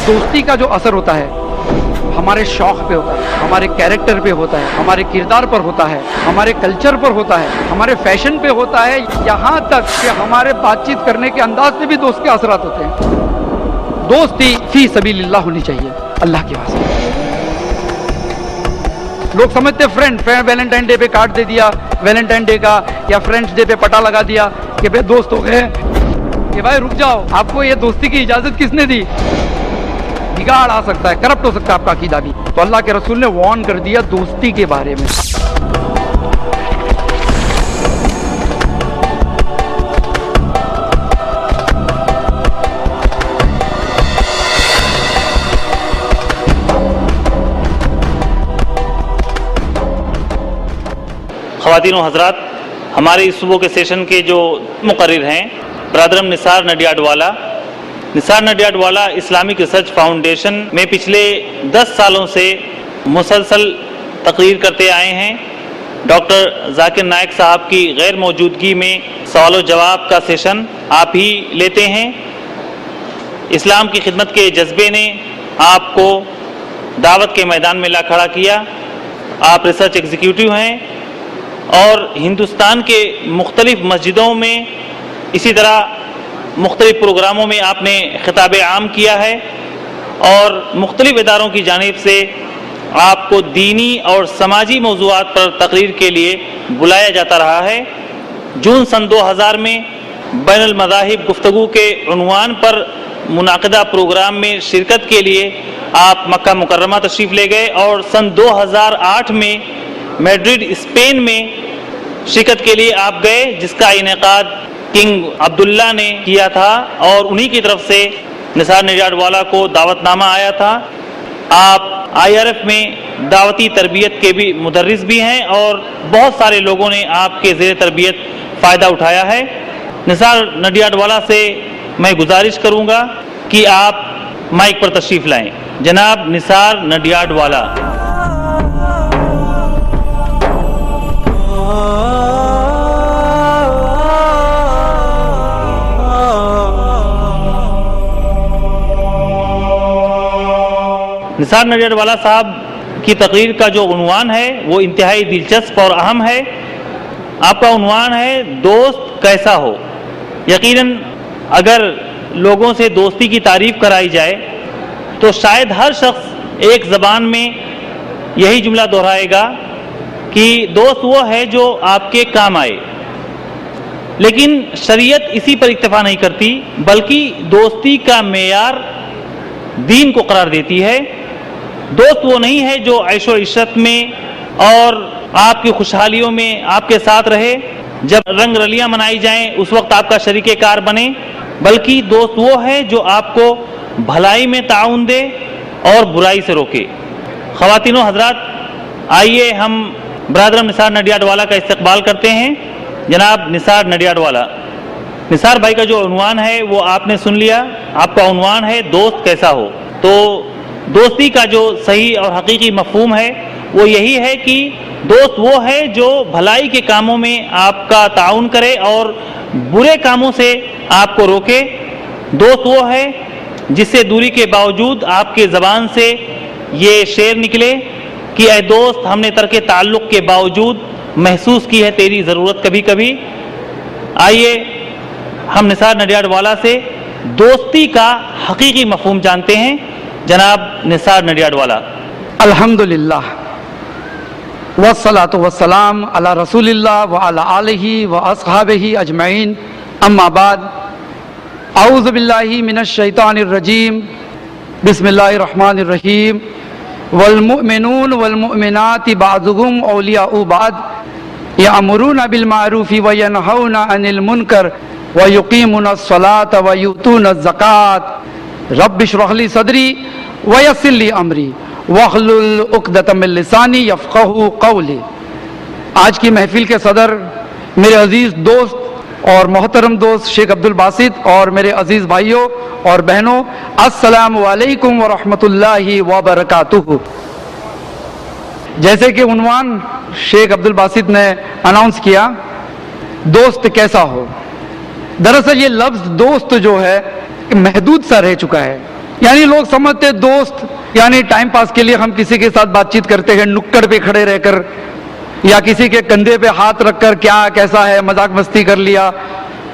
دوستی کا جو اثر ہوتا ہے ہمارے شوق پہ ہوتا ہے، ہمارے کیریکٹر پہ ہوتا ہے، ہمارے کردار پر ہوتا ہے، ہمارے کلچر پر ہوتا ہے، ہمارے فیشن پہ ہوتا ہے، یہاں تک کہ ہمارے بات چیت کرنے کے انداز پہ بھی دوست کے اثرات ہوتے ہیں۔ دوستی فی سبیل اللہ ہونی چاہیے، اللہ کے واسطے۔ لوگ سمجھتے فرینڈ ویلنٹائن ڈے پہ کارڈ دے دیا ویلنٹائن ڈے کا، یا فرینڈس ڈے پہ پٹا لگا دیا کہ بھائی دوست ہو گئے، کہ بھائی رک جاؤ، آپ کو یہ دوستی کی اجازت کس نے دی؟ بگاڑ آ سکتا ہے، کرپٹ ہو سکتا ہے آپ کا عقیدہ بھی۔ تو اللہ کے رسول نے وارن کر دیا دوستی کے بارے میں۔ خواتین و حضرات، ہمارے اس صبح کے سیشن کے جو مقرر ہیں برادرم نثار نڈیاڈ والا، نثار نڈیاڈ والا اسلامک ریسرچ فاؤنڈیشن میں پچھلے 10 سالوں سے مسلسل تقریر کرتے آئے ہیں۔ ڈاکٹر ذاکر نائک صاحب کی غیر موجودگی میں سوال و جواب کا سیشن آپ ہی لیتے ہیں۔ اسلام کی خدمت کے جذبے نے آپ کو دعوت کے میدان میں لا کھڑا کیا۔ آپ ریسرچ ایگزیکٹو ہیں اور ہندوستان کے مختلف مسجدوں میں اسی طرح مختلف پروگراموں میں آپ نے خطاب عام کیا ہے، اور مختلف اداروں کی جانب سے آپ کو دینی اور سماجی موضوعات پر تقریر کے لیے بلایا جاتا رہا ہے۔ جون سن 2000 میں بین المذاہب گفتگو کے عنوان پر منعقدہ پروگرام میں شرکت کے لیے آپ مکہ مکرمہ تشریف لے گئے، اور سن 2008 میں میڈرڈ اسپین میں شرکت کے لیے آپ گئے، جس کا انعقاد کنگ عبداللہ نے کیا تھا، اور انہی کی طرف سے نثار نڈیاڈ والا کو دعوت نامہ آیا تھا۔ آپ IRF میں دعوتی تربیت کے بھی مدرس بھی ہیں، اور بہت سارے لوگوں نے آپ کے زیر تربیت فائدہ اٹھایا ہے۔ نثار نڈیاڈ والا سے میں گزارش کروں گا کہ آپ مائک پر تشریف لائیں۔ جناب نثار نڈیاڈ والا۔ نثار نڈیاڈ والا صاحب کی تقریر کا جو عنوان ہے وہ انتہائی دلچسپ اور اہم ہے۔ آپ کا عنوان ہے دوست کیسا ہو۔ یقیناً اگر لوگوں سے دوستی کی تعریف کرائی جائے تو شاید ہر شخص ایک زبان میں یہی جملہ دہرائے گا کہ دوست وہ ہے جو آپ کے کام آئے، لیکن شریعت اسی پر اکتفا نہیں کرتی، بلکہ دوستی کا معیار دین کو قرار دیتی ہے۔ دوست وہ نہیں ہے جو عیش و عشرت میں اور آپ کی خوشحالیوں میں آپ کے ساتھ رہے، جب رنگ رلیاں منائی جائیں اس وقت آپ کا شریک کار بنے، بلکہ دوست وہ ہے جو آپ کو بھلائی میں تعاون دے اور برائی سے روکے۔ خواتین و حضرات، آئیے ہم برادرم نثار نڈیاڈ والا کا استقبال کرتے ہیں۔ جناب نثار نڈیاڈ والا۔ نثار بھائی کا جو عنوان ہے وہ آپ نے سن لیا، آپ کا عنوان ہے دوست کیسا ہو۔ تو دوستی کا جو صحیح اور حقیقی مفہوم ہے وہ یہی ہے کہ دوست وہ ہے جو بھلائی کے کاموں میں آپ کا تعاون کرے اور برے کاموں سے آپ کو روکے۔ دوست وہ ہے جس سے دوری کے باوجود آپ کے زبان سے یہ شعر نکلے کہ اے دوست ہم نے ترک تعلق کے باوجود محسوس کی ہے تیری ضرورت کبھی کبھی۔ آئیے ہم نثار نڈیاڈ والا سے دوستی کا حقیقی مفہوم جانتے ہیں۔ جناب نثار نڈیاڈ والا۔ الحمدللہ والصلاة والسلام علی رسول اللہ وعلی آلہ واصحابہ اجمعین، اما بعد، اعوذ باللہ من الشیطان الرجیم، بسم اللہ الرحمن الرحیم، والمؤمنون والمؤمنات بعضهم اولیاء بعض یأمرون بالمعروف وینہون عن المنکر ویقیمون الصلاة ویؤتون الزکاة رب اشرح لی صدری ویسر لی امری واحلل عقدۃ من لسانی یفقہوا قولی۔ آج کی محفل کے صدر میرے عزیز دوست اور محترم دوست شیخ عبدالباسط اور میرے عزیز بھائیوں اور بہنوں، السلام علیکم ورحمۃ اللہ وبرکاتہ۔ جیسے کہ عنوان شیخ عبدالباسط نے اناؤنس کیا، دوست کیسا ہو، دراصل یہ لفظ دوست جو ہے محدود سا رہ چکا ہے، یعنی لوگ سمجھتے دوست یعنی ٹائم پاس کے لیے ہم کسی کے ساتھ بات چیت کرتے ہیں نکڑ پہ کھڑے رہ کر یا کسی کے کندھے پہ ہاتھ رکھ کر کیا کیسا ہے مذاق مستی کر لیا,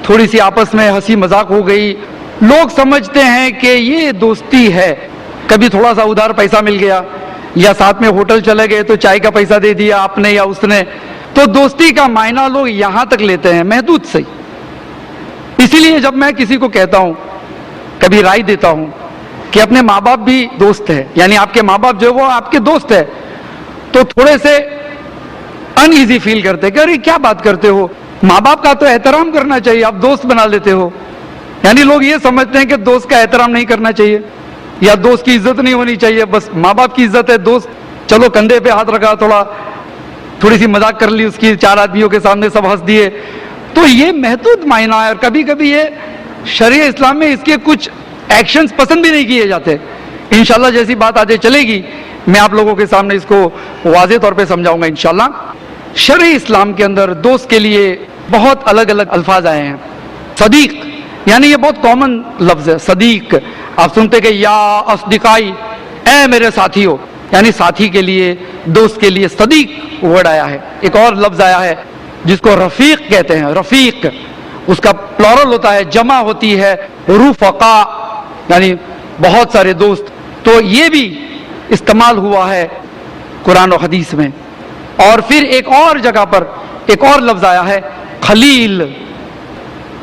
تھوڑی سی آپس میں ہنسی مذاق ہو گئی. لوگ سمجھتے ہیں کہ یہ دوستی ہے, کبھی تھوڑا سا ادھار پیسہ مل گیا یا ساتھ میں ہوٹل چلے گئے تو چائے کا پیسہ دے دیا آپ نے یا اس نے, تو دوستی کا معنی لوگ یہاں تک لیتے ہیں محدود سے. اسی لیے جب میں کسی کو کہتا ہوں, کبھی رائے دیتا ہوں کہ اپنے ماں باپ بھی دوست ہے, یعنی آپ کے ماں باپ جو وہ آپ کے دوست ہے, تو تھوڑے سے ان ایزی فیل کرتے کہ ارے کیا بات کرتے ہو, ماں باپ کا تو احترام کرنا چاہیے, آپ دوست بنا لیتے ہو. یعنی لوگ یہ سمجھتے ہیں کہ دوست کا احترام نہیں کرنا چاہیے یا دوست کی عزت نہیں ہونی چاہیے, بس ماں باپ کی عزت ہے, دوست چلو کندھے پہ ہاتھ رکھا, تھوڑی سی مذاق کر لی اس کی, چار آدمیوں کے سامنے سب ہنس دیے, تو یہ محدود معنی ہے. اور کبھی کبھی یہ شریعہ اسلام میں اس کے کچھ ایکشنز پسند بھی نہیں کیے جاتے. انشاءاللہ جیسی بات آگے چلے گی میں آپ لوگوں کے سامنے اس کو واضح طور پہ سمجھاؤں گا انشاءاللہ. شرع اسلام کے اندر دوست کے لیے بہت الگ الگ الفاظ آئے ہیں. صدیق یعنی یہ بہت کامن لفظ ہے. صدیق آپ سنتے کہ یا اصدقائی, اے میرے ساتھیوں, یعنی ساتھی کے لیے دوست کے لیے صدیق ورڈ آیا ہے. ایک اور لفظ آیا ہے جس کو رفیق کہتے ہیں. رفیق اس کا پلورل ہوتا ہے, جمع ہوتی ہے رفقا, یعنی بہت سارے دوست. تو یہ بھی استعمال ہوا ہے قرآن و حدیث میں. اور پھر ایک اور جگہ پر ایک اور لفظ آیا ہے خلیل.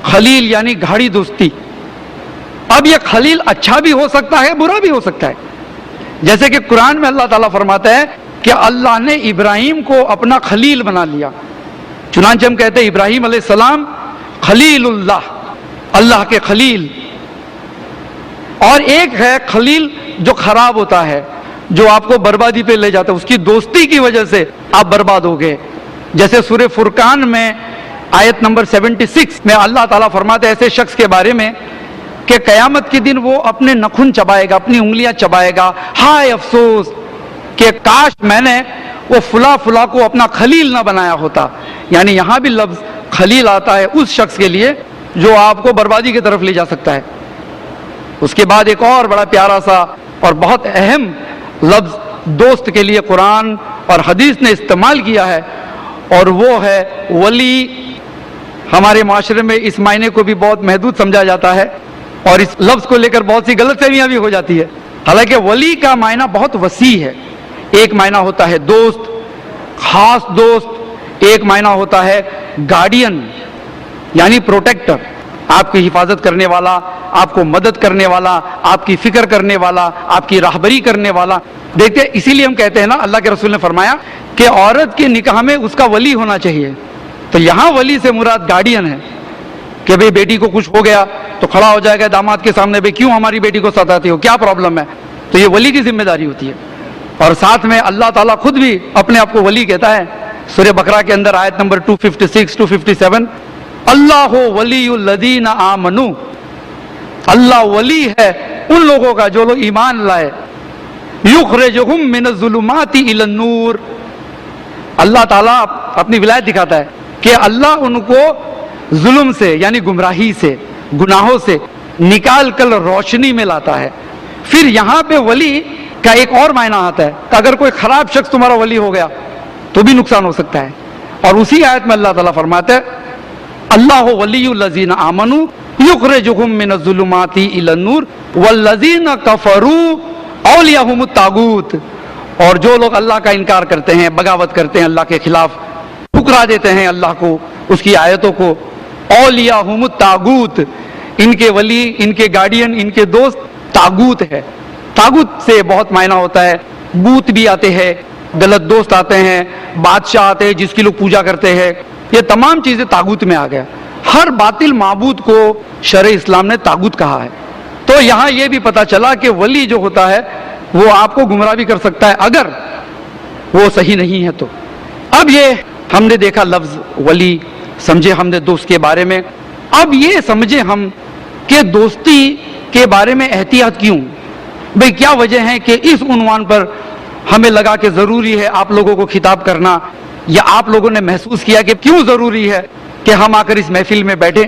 خلیل یعنی گاڑھی دوستی. اب یہ خلیل اچھا بھی ہو سکتا ہے برا بھی ہو سکتا ہے. جیسے کہ قرآن میں اللہ تعالیٰ فرماتا ہے کہ اللہ نے ابراہیم کو اپنا خلیل بنا لیا. چنانچہ ہم کہتے ہیں ابراہیم علیہ السلام خلیل اللہ, اللہ کے خلیل. اور ایک ہے خلیل جو خراب ہوتا ہے, جو آپ کو بربادی پہ لے جاتا ہے, اس کی دوستی کی وجہ سے آپ برباد ہو گئے. جیسے سورہ فرقان میں آیت نمبر 76 میں اللہ تعالیٰ فرماتے ہیں ایسے شخص کے بارے میں کہ قیامت کے دن وہ اپنے نخن چبائے گا, اپنی انگلیاں چبائے گا, ہائے افسوس کہ کاش میں نے وہ فلاں فلاں کو اپنا خلیل نہ بنایا ہوتا. یعنی یہاں بھی لفظ خلیل آتا ہے اس شخص کے لیے جو آپ کو بربادی کی طرف لے جا سکتا ہے. اس کے بعد ایک اور بڑا پیارا سا اور بہت اہم لفظ دوست کے لیے قرآن اور حدیث نے استعمال کیا ہے, اور وہ ہے ولی. ہمارے معاشرے میں اس معنی کو بھی بہت محدود سمجھا جاتا ہے اور اس لفظ کو لے کر بہت سی غلط فہمیاں بھی ہو جاتی ہے. حالانکہ ولی کا معنی بہت وسیع ہے. ایک معنی ہوتا ہے دوست, خاص دوست. ایک معنی ہوتا ہے گارڈین یعنی پروٹیکٹر, آپ کی حفاظت کرنے والا, آپ کو مدد کرنے والا, آپ کی فکر کرنے والا, آپ کی راہبری کرنے والا. دیکھتے اسی لیے ہم کہتے ہیں نا, اللہ کے رسول نے فرمایا کہ عورت کے نکاح میں اس کا ولی ہونا چاہیے. تو یہاں ولی سے مراد گارڈین ہے کہ بھئی بیٹی کو کچھ ہو گیا تو کھڑا ہو جائے گا داماد کے سامنے, بھئی کیوں ہماری بیٹی کو ستاتے ہو, کیا پرابلم ہے. تو یہ ولی کی ذمہ داری ہوتی ہے. اور ساتھ میں اللہ تعالیٰ خود بھی اپنے آپ کو ولی کہتا ہے. سورہ بقرہ کے اندر آیت نمبر 256 257 اللہ ولی الذین آمنوا, اللہ ولی ہے ان لوگوں کا جو لوگ ایمان لائے, یخرجہم من الظلمات الی النور. اللہ تعالیٰ اپنی ولایت دکھاتا ہے کہ اللہ ان کو ظلم سے یعنی گمراہی سے, گناہوں سے نکال کر روشنی میں لاتا ہے. پھر یہاں پہ ولی کا ایک اور معنی آتا ہے کہ اگر کوئی خراب شخص تمہارا ولی ہو گیا تو بھی نقصان ہو سکتا ہے. اور اسی آیت میں اللہ تعالیٰ فرماتا ہے اللہ ولی الذین آمنوا یخرجہم من الظلمات الی النور والذین کفروا اولیاءہم الطاغوت. اور جو لوگ اللہ کا انکار کرتے ہیں, بغاوت کرتے ہیں اللہ کے خلاف, ٹھکرا دیتے ہیں اللہ کو, اس کی آیتوں کو, اولیاءہم الطاغوت, ان کے ولی, ان کے گارڈین, ان کے دوست طاغوت ہے. طاغوت سے بہت معنی ہوتا ہے, بوت بھی آتے ہیں, غلط دوست آتے ہیں, بادشاہ آتے ہیں جس کی لوگ پوجا کرتے ہیں, یہ تمام چیزیں طاغوت میں آ گیا. ہر باطل معبود کو شرع اسلام نے طاغوت کہا ہے. تو یہاں یہ بھی پتا چلا کہ ولی جو ہوتا ہے وہ آپ کو گمراہ بھی کر سکتا ہے اگر وہ صحیح نہیں ہے تو. اب یہ ہم نے دیکھا لفظ ولی, سمجھے ہم نے دوست کے بارے میں. اب یہ سمجھے ہم کہ دوستی کے بارے میں احتیاط کیوں, بھئی کیا وجہ ہے کہ اس عنوان پر ہمیں لگا کہ ضروری ہے آپ لوگوں کو خطاب کرنا, یا آپ لوگوں نے محسوس کیا کہ کیوں ضروری ہے کہ ہم آ کر اس محفل میں بیٹھیں.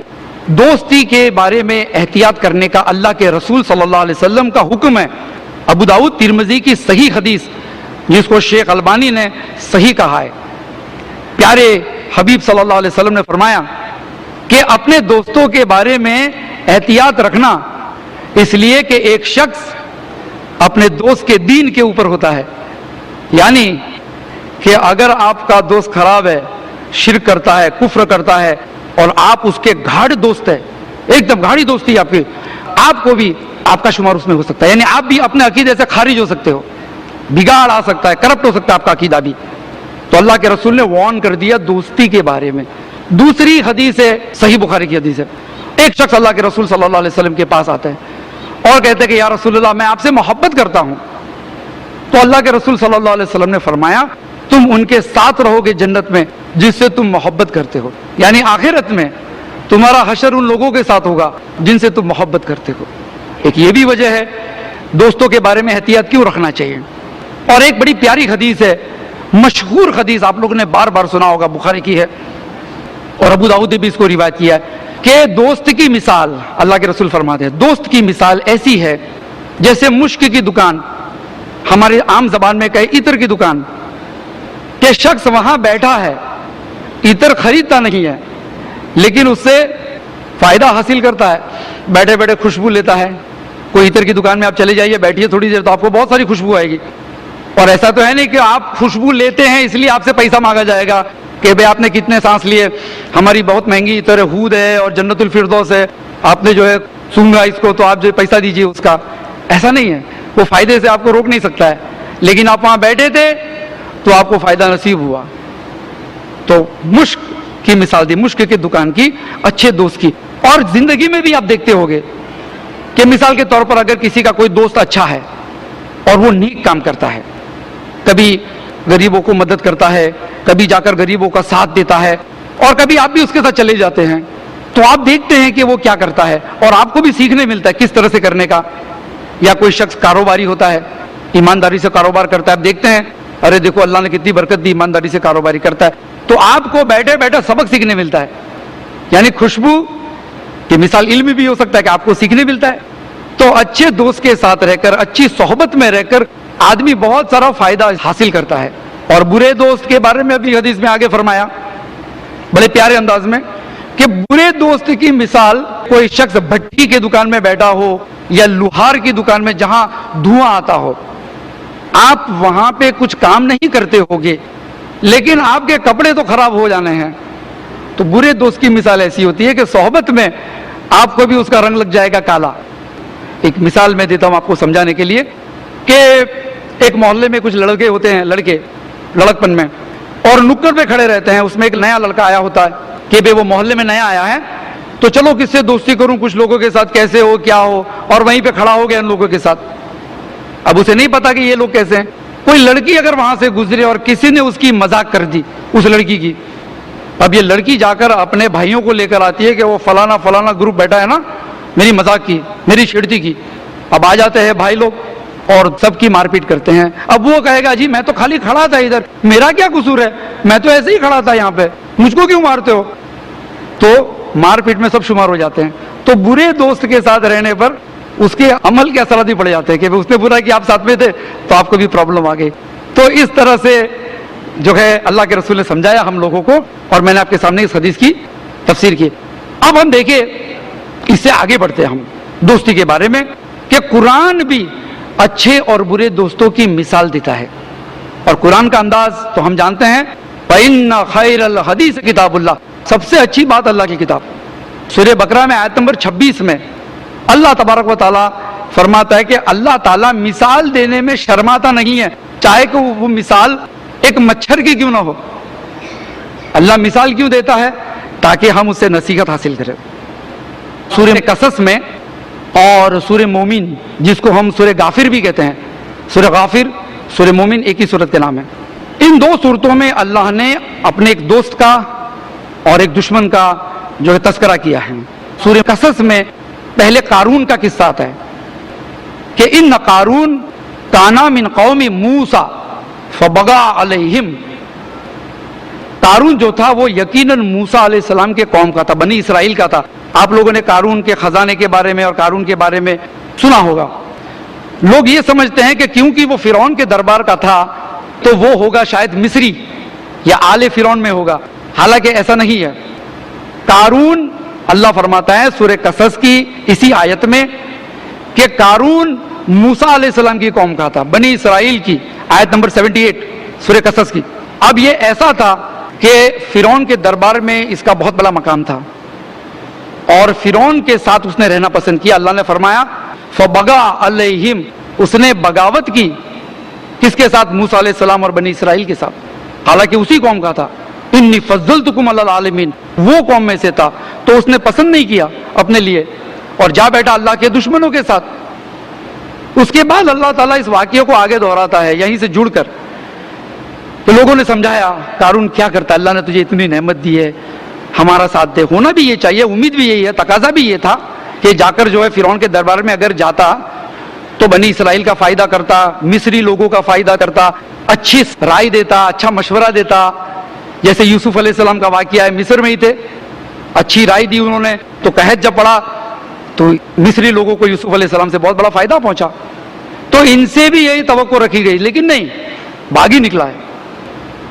دوستی کے بارے میں احتیاط کرنے کا اللہ کے رسول صلی اللہ علیہ وسلم کا حکم ہے۔ ابو داؤد ترمذی کی صحیح حدیث جس کو شیخ البانی نے صحیح کہا ہے، پیارے حبیب صلی اللہ علیہ وسلم نے فرمایا کہ اپنے دوستوں کے بارے میں احتیاط رکھنا، اس لیے کہ ایک شخص اپنے دوست کے دین کے اوپر ہوتا ہے، یعنی کہ اگر آپ کا دوست خراب ہے، شرک کرتا ہے، کفر کرتا ہے، اور آپ اس کے گاڑھ دوست ہے، ایک دم گاڑھی دوستی آپ کی، آپ کو بھی آپ کا شمار اس میں ہو سکتا ہے، یعنی آپ بھی اپنے عقیدے سے خارج ہو سکتے ہو، بگاڑ آ سکتا ہے، کرپٹ ہو سکتا ہے آپ کا عقیدہ بھی۔ تو اللہ کے رسول نے وارن کر دیا دوستی کے بارے میں۔ دوسری حدیث ہے، صحیح بخاری کی حدیث ہے، ایک شخص اللہ کے رسول صلی اللہ علیہ وسلم کے پاس آتا ہے اور کہتے ہیں کہ یا رسول اللہ میں آپ سے محبت کرتا ہوں۔ تو اللہ کے رسول صلی اللہ علیہ وسلم نے فرمایا تم ان کے ساتھ رہو گے جنت میں جس سے تم محبت کرتے ہو، یعنی آخرت میں تمہارا حشر ان لوگوں کے ساتھ ہوگا جن سے تم محبت کرتے ہو۔ ایک یہ بھی وجہ ہے دوستوں کے بارے میں احتیاط کیوں رکھنا چاہیے۔ اور ایک بڑی پیاری حدیث ہے، مشہور حدیث، آپ لوگوں نے بار بار سنا ہوگا، بخاری کی ہے اور ابو داؤد نے بھی اس کو روایت کیا ہے کہ دوست کی مثال، اللہ کے رسول فرماتے ہیں دوست کی مثال ایسی ہے جیسے مشک کی دکان، ہمارے عام زبان میں کہے عطر کی دکان، کہ شخص وہاں بیٹھا ہے، عطر خریدتا نہیں ہے لیکن اس سے فائدہ حاصل کرتا ہے، بیٹھے بیٹھے خوشبو لیتا ہے۔ کوئی عطر کی دکان میں آپ چلے جائیے، بیٹھیے تھوڑی دیر تو آپ کو بہت ساری خوشبو آئے گی، اور ایسا تو ہے نہیں کہ آپ خوشبو لیتے ہیں اس لیے آپ سے پیسہ مانگا جائے گا کہ بھئی آپ نے کتنے سانس لیے، ہماری بہت مہنگی عطر ہود ہے اور جنت الفردوس ہے، آپ نے جو ہے سونگا اس کو تو آپ جو پیسہ دیجئے اس کا، ایسا نہیں ہے، وہ فائدے سے آپ کو روک نہیں سکتا ہے، لیکن آپ وہاں بیٹھے تھے تو آپ کو فائدہ نصیب ہوا۔ تو مشک کی مثال دی، مشک کی دکان کی، اچھے دوست کی۔ اور زندگی میں بھی آپ دیکھتے ہوگے کہ مثال کے طور پر اگر کسی کا کوئی دوست اچھا ہے اور وہ نیک کام کرتا ہے، کبھی غریبوں کو مدد کرتا ہے، کبھی جا کر غریبوں کا ساتھ دیتا ہے، اور کبھی آپ بھی اس کے ساتھ چلے جاتے ہیں، تو آپ دیکھتے ہیں کہ وہ کیا کرتا ہے اور آپ کو بھی سیکھنے ملتا ہے کس طرح سے کرنے کا۔ یا کوئی شخص کاروباری ہوتا ہے، ایمانداری سے کاروبار کرتا ہے، آپ دیکھتے ہیں ارے دیکھو اللہ نے کتنی برکت دی، ایمانداری سے کاروباری کرتا ہے، تو آپ کو بیٹھے بیٹھے سبق سیکھنے ملتا ہے۔ یعنی خوشبو کی مثال علم بھی ہو سکتا ہے کہ آپ کو سیکھنے ملتا ہے۔ تو اچھے دوست کے ساتھ رہ کر، اچھی صحبت میں رہ کر آدمی بہت سارا فائدہ حاصل کرتا ہے۔ اور برے دوست کے بارے میں ابھی حدیث میں آگے فرمایا بڑے پیارے انداز میں کہ برے دوست کی مثال کوئی شخص بھٹی کے دکان میں بیٹھا ہو یا لوہار کی دکان میں جہاں دھواں آتا ہو، آپ وہاں پہ کچھ کام نہیں کرتے ہوگے لیکن آپ کے کپڑے تو خراب ہو جانے ہیں۔ تو برے دوست کی مثال ایسی ہوتی ہے کہ صحبت میں آپ کو بھی اس کا رنگ لگ جائے گا کالا۔ ایک مثال میں دیتا ہوں آپ کو سمجھانے کے لیے کہ ایک محلے میں کچھ لڑکے ہوتے ہیں، لڑکے لڑکپن میں، اور نکڑ پہ کھڑے رہتے ہیں، اس میں ایک نیا لڑکا آیا ہوتا ہے کہ بھئی وہ محلے میں نیا آیا ہے تو چلو کس سے دوستی کروں، کچھ لوگوں کے ساتھ کیسے ہو کیا ہو، اور وہیں پہ کھڑا ہو گیا ان لوگوں کے ساتھ۔ اب اسے نہیں پتا کہ یہ لوگ کیسے ہیں۔ کوئی لڑکی اگر وہاں سے گزرے اور کسی نے اس کی مذاق کر دی اس لڑکی کی، اب یہ لڑکی جا کر اپنے بھائیوں کو لے کر آتی ہے کہ وہ فلانا فلانا گروپ بیٹھا ہے نا، میری مذاق کی، میری چھیڑتی کی۔ اب آ جاتے ہیں بھائی لوگ اور سب کی مار پیٹ کرتے ہیں۔ اب وہ کہے گا جی میں تو خالی کھڑا تھا ادھر، میرا کیا قصور ہے، میں تو ایسے ہی کھڑا تھا یہاں پہ، مجھ کو کیوں مارتے ہو؟ تو مار پیٹ میں سب شمار ہو جاتے ہیں۔ تو برے دوست کے ساتھ رہنے پر اس کے عمل کے اثرات بھی پڑ جاتے ہیں کہ اس نے برا کیا، آپ ساتھ میں تھے تو آپ کو بھی پرابلم آ گئی۔ تو اس طرح سے جو ہے اللہ کے رسول نے سمجھایا ہم لوگوں کو، اور میں نے آپ کے سامنے اس حدیث کی تفسیر کی۔ اب ہم دیکھیں اس سے آگے بڑھتے ہیں ہم دوستی کے بارے میں کہ قرآن بھی اچھے اور برے دوستوں کی مثال دیتا ہے، اور قرآن کا انداز تو ہم جانتے ہیں، فَإِنَّ خَيْرَ الْحَدِيثِ کتاب اللہ، سب سے اچھی بات اللہ کی کتاب۔ سورہ بقرہ میں آیت نمبر 26 میں اللہ تبارک و تعالیٰ فرماتا ہے کہ اللہ تعالیٰ مثال دینے میں شرماتا نہیں ہے، چاہے کہ وہ مثال ایک مچھر کی کیوں نہ ہو۔ اللہ مثال کیوں دیتا ہے؟ تاکہ ہم اس سے نصیحت حاصل کریں۔ سورہ قصص میں اور سورہ مومن جس کو ہم سورہ غافر بھی کہتے ہیں، سورہ غافر سورہ مومن ایک ہی سورت کے نام ہے۔ ان دو سورتوں میں اللہ نے اپنے ایک دوست کا اور ایک دشمن کا جو ہے تذکرہ کیا ہے۔ سورہ قصص میں پہلے قارون کا قصہ آتا ہے کہ ان قارون کانا من قوم موسیٰ فبغى علیہم، قارون جو تھا وہ یقیناً موسیٰ علیہ السلام کے قوم کا تھا، بنی اسرائیل کا تھا، آپ لوگوں نے قارون کے خزانے کے بارے میں اور قارون کے بارے میں سنا ہوگا. لوگ یہ سمجھتے ہیں کہ کیونکہ وہ فرعون کے دربار کا تھا تو وہ ہوگا شاید مصری یا آل فرعون میں ہوگا، حالانکہ ایسا نہیں ہے. قارون، اللہ فرماتا ہے سورہ قصص کی اسی آیت میں کہ قارون موسیٰ علیہ السلام کی قوم کا تھا، بنی اسرائیل کی، آیت نمبر 78 سورہ قصص کی. اب یہ ایسا تھا کہ فرعون کے دربار میں اس کا بہت بڑا مقام تھا اور فرعون کے ساتھ اس نے رہنا پسند کیا. اللہ نے فرمایا فبغى علیہم، اس نے بغاوت کی کس کے ساتھ؟ موسیٰ علیہ السلام اور بنی اسرائیل کے ساتھ، حالانکہ اسی قوم کا تھا. انی فضلتکم علی العالمین، وہ قوم میں سے تھا، تو اس نے پسند نہیں کیا اپنے لیے اور جا بیٹھا اللہ کے دشمنوں کے ساتھ. اس کے بعد اللہ تعالیٰ اس واقعے کو آگے دہراتا ہے یہیں سے جڑ کر کہ لوگوں نے سمجھایا قارون کیا کرتا ہے، اللہ نے تجھے اتنی نعمت دی ہے، ہمارا ساتھ دے. ہونا بھی یہ چاہیے، امید بھی یہی ہے، تقاضا بھی یہ تھا کہ جا کر جو ہے فرعون کے دربار میں اگر جاتا تو بنی اسرائیل کا فائدہ کرتا، مصری لوگوں کا فائدہ کرتا، اچھی رائے دیتا، اچھا مشورہ دیتا. جیسے یوسف علیہ السلام کا واقعہ ہے، مصر میں ہی تھے، اچھی رائے دی انہوں نے، تو قحط جب پڑا تو مصری لوگوں کو یوسف علیہ السلام سے بہت بڑا فائدہ پہنچا. تو ان سے بھی یہی توقع رکھی گئی، لیکن نہیں، باغی نکلا ہے.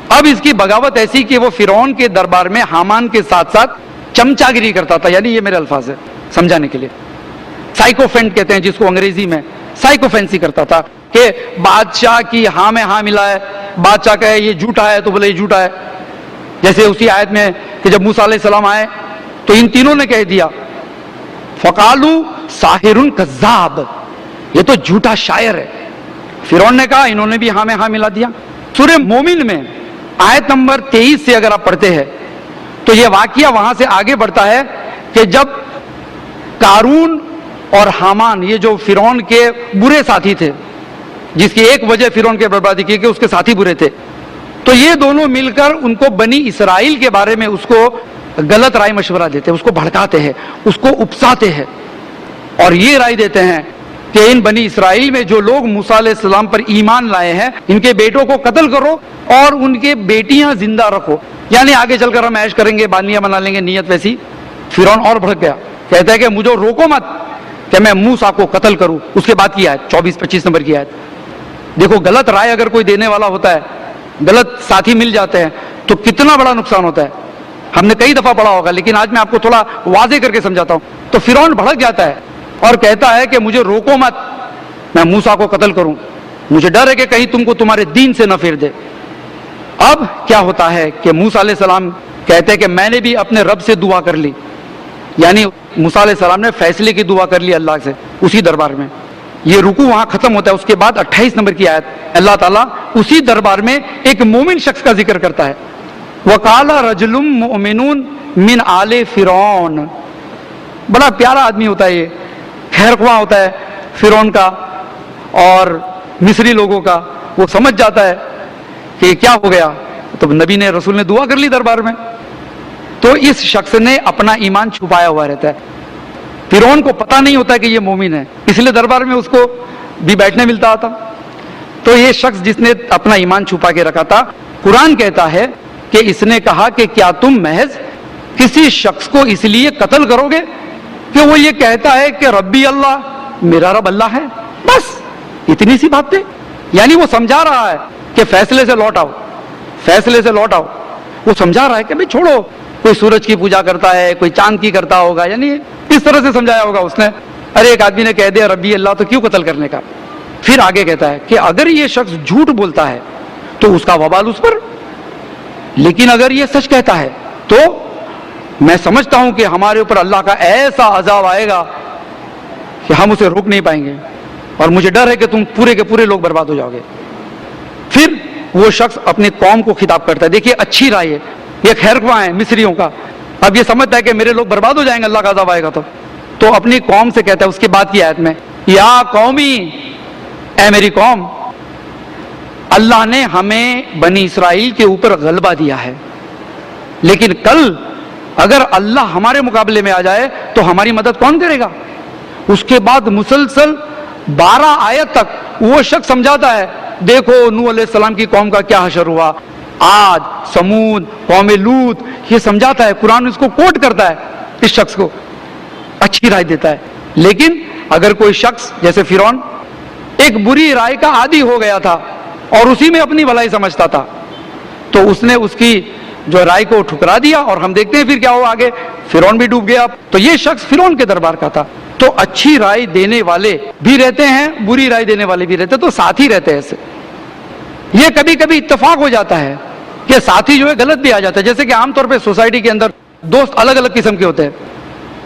اب اس کی بغاوت ایسی کہ وہ فرعون کے دربار میں حامان کے ساتھ ساتھ چمچا گیری کرتا تھا، یعنی یہ میرے الفاظ ہے سمجھانے کے لیے، سائیکوفینٹ کہتے ہیں جس کو انگریزی میں، سائیکوفینسی کرتا تھا کہ بادشاہ کی ہاں میں ہاں ملا ہے، بادشاہ کہے یہ جھوٹا ہے تو بولے یہ جھوٹا ہے. جیسے اسی آیت میں کہ جب موسیٰ علیہ السلام آئے تو ان تینوں نے کہہ دیا فقالو ساحر کذاب، یہ تو جھوٹا شاعر ہے. فرعون نے کہا، انہوں نے بھی ہاں میں ہاں ملا دیا. سورہ مومن میں آیت نمبر 23 سے اگر آپ پڑھتے ہیں تو یہ واقعہ وہاں سے آگے بڑھتا ہے کہ جب قارون اور حامان، یہ جو فرعون کے برے ساتھی تھے، جس کی ایک وجہ فرعون کے بربادی کی کہ اس کے ساتھی برے تھے، تو یہ دونوں مل کر ان کو بنی اسرائیل کے بارے میں اس کو غلط رائے مشورہ دیتے، اس کو بھڑکاتے ہیں، اس کو اکساتے ہیں اور یہ رائے دیتے ہیں کہ ان بنی اسرائیل میں جو لوگ موسیٰ علیہ السلام پر ایمان لائے ہیں ان کے بیٹوں کو قتل کرو اور ان کے بیٹیاں زندہ رکھو، یعنی آگے چل کر ہم عیش کریں گے، بالیاں بنا لیں گے. نیت ویسی. فرعون اور بھڑک گیا، کہتا ہے کہ مجھے روکو مت کہ میں موسیٰ کو قتل کروں. اس کے بعد کی آیت 24-25 نمبر کی آیت دیکھو. غلط رائے اگر کوئی دینے والا ہوتا ہے، غلط ساتھی مل جاتے ہیں تو کتنا بڑا نقصان ہوتا ہے. ہم نے کئی دفعہ پڑھا ہوگا لیکن آج میں آپ کو تھوڑا واضح کر کے سمجھاتا ہوں. تو فرعون بھڑک جاتا ہے اور کہتا ہے کہ مجھے روکو مت، میں موسیٰ کو قتل کروں، مجھے ڈر ہے کہ کہیں تم کو تمہارے دین سے نہ پھیر دے. اب کیا ہوتا ہے کہ موسیٰ علیہ السلام کہتے ہیں کہ میں نے بھی اپنے رب سے دعا کر لی، یعنی موسیٰ علیہ السلام نے فیصلے کی دعا کر لی اللہ سے اسی دربار میں. یہ رکوع وہاں ختم ہوتا ہے. اس کے بعد 28 نمبر کی آیت اللہ تعالیٰ اسی دربار میں ایک مومن شخص کا ذکر کرتا ہے. وَقَالَ رَجُلٌ مُؤْمِنٌ مِنْ آلِ فِرْعَوْنَ، بڑا پیارا آدمی ہوتا ہے، یہ خیر خواہ ہوتا ہے فرعون کا اور مصری لوگوں کا. وہ سمجھ جاتا ہے کہ کیا ہو گیا، تو نبی نے، رسول نے دعا کر لی دربار میں. تو اس شخص نے اپنا ایمان چھپایا ہوا رہتا ہے. فرعون کو پتہ نہیں ہوتا کہ یہ مومن ہے، اس لیے دربار میں اس کو بھی بیٹھنے ملتا تھا. تو یہ شخص جس نے اپنا ایمان چھپا کے رکھا تھا، قرآن کہتا ہے کہ اس نے کہا کہ کیا تم محض کسی شخص کو اس لیے قتل کرو گے کہ وہ یہ کہتا ہے کہ ربی اللہ، میرا رب اللہ ہے، بس اتنی سی بات ہے. یعنی وہ سمجھا رہا ہے کہ فیصلے سے لوٹ آؤ، فیصلے سے لوٹ آؤ. وہ سمجھا رہا ہے کہ بھئی چھوڑو، کوئی سورج کی پوجا کرتا ہے، کوئی چاند کی کرتا ہوگا، یعنی اس طرح سے سمجھایا ہوگا اس نے. ارے ایک آدمی نے کہہ دیا ربی اللہ تو کیوں قتل کرنے کا. پھر آگے کہتا ہے کہ اگر یہ شخص جھوٹ بولتا ہے تو اس کا وبال اس پر، لیکن اگر یہ سچ کہتا ہے تو میں سمجھتا ہوں کہ ہمارے اوپر اللہ کا ایسا عذاب آئے گا کہ ہم اسے روک نہیں پائیں گے اور مجھے ڈر ہے کہ تم پورے کے پورے لوگ برباد ہو جاؤ گے. پھر وہ شخص اپنی قوم کو خطاب کرتا ہے. دیکھیے اچھی رائے ہے، یہ خیر خواہ ہیں مصریوں کا. اب یہ سمجھتا ہے کہ میرے لوگ برباد ہو جائیں گے، اللہ کا عذاب آئے گا. تو اپنی قوم سے کہتا ہے اس کے بعد کی آیت میں، یا قومی، اے میری قوم، اللہ نے ہمیں بنی اسرائیل کے اوپر غلبہ دیا ہے، لیکن کل اگر اللہ ہمارے مقابلے میں آ جائے تو ہماری مدد کون کرے گا. اس کے بعد مسلسل 12 آیت تک وہ شخص سمجھاتا ہے، دیکھو نوح علیہ السلام کی قوم کا کیا حشر ہوا، آج سمود، قوم لوط، یہ سمجھاتا ہے. قرآن اس کو کوٹ کرتا ہے اس شخص کو اچھی رائے دیتا ہے. لیکن اگر کوئی شخص جیسے فرعون ایک بری رائے کا عادی ہو گیا تھا اور اسی میں اپنی بھلائی سمجھتا تھا, تو اس نے اس کی جو رائے کو ٹھکرا دیا, اور ہم دیکھتے ہیں پھر کیا ہوا آگے, فرعون بھی ڈوب گیا. تو یہ شخص فرعون کے دربار کا تھا. تو اچھی رائے دینے والے بھی رہتے ہیں, بری رائے دینے والے بھی رہتے ہیں, تو ساتھ ہی رہتے ہیں ایسے. یہ کبھی کبھی اتفاق ہو جاتا ہے کہ ساتھی جو ہے غلط بھی آ جاتا ہے. جیسے کہ عام طور پہ سوسائٹی کے اندر دوست الگ الگ قسم کے ہوتے ہیں.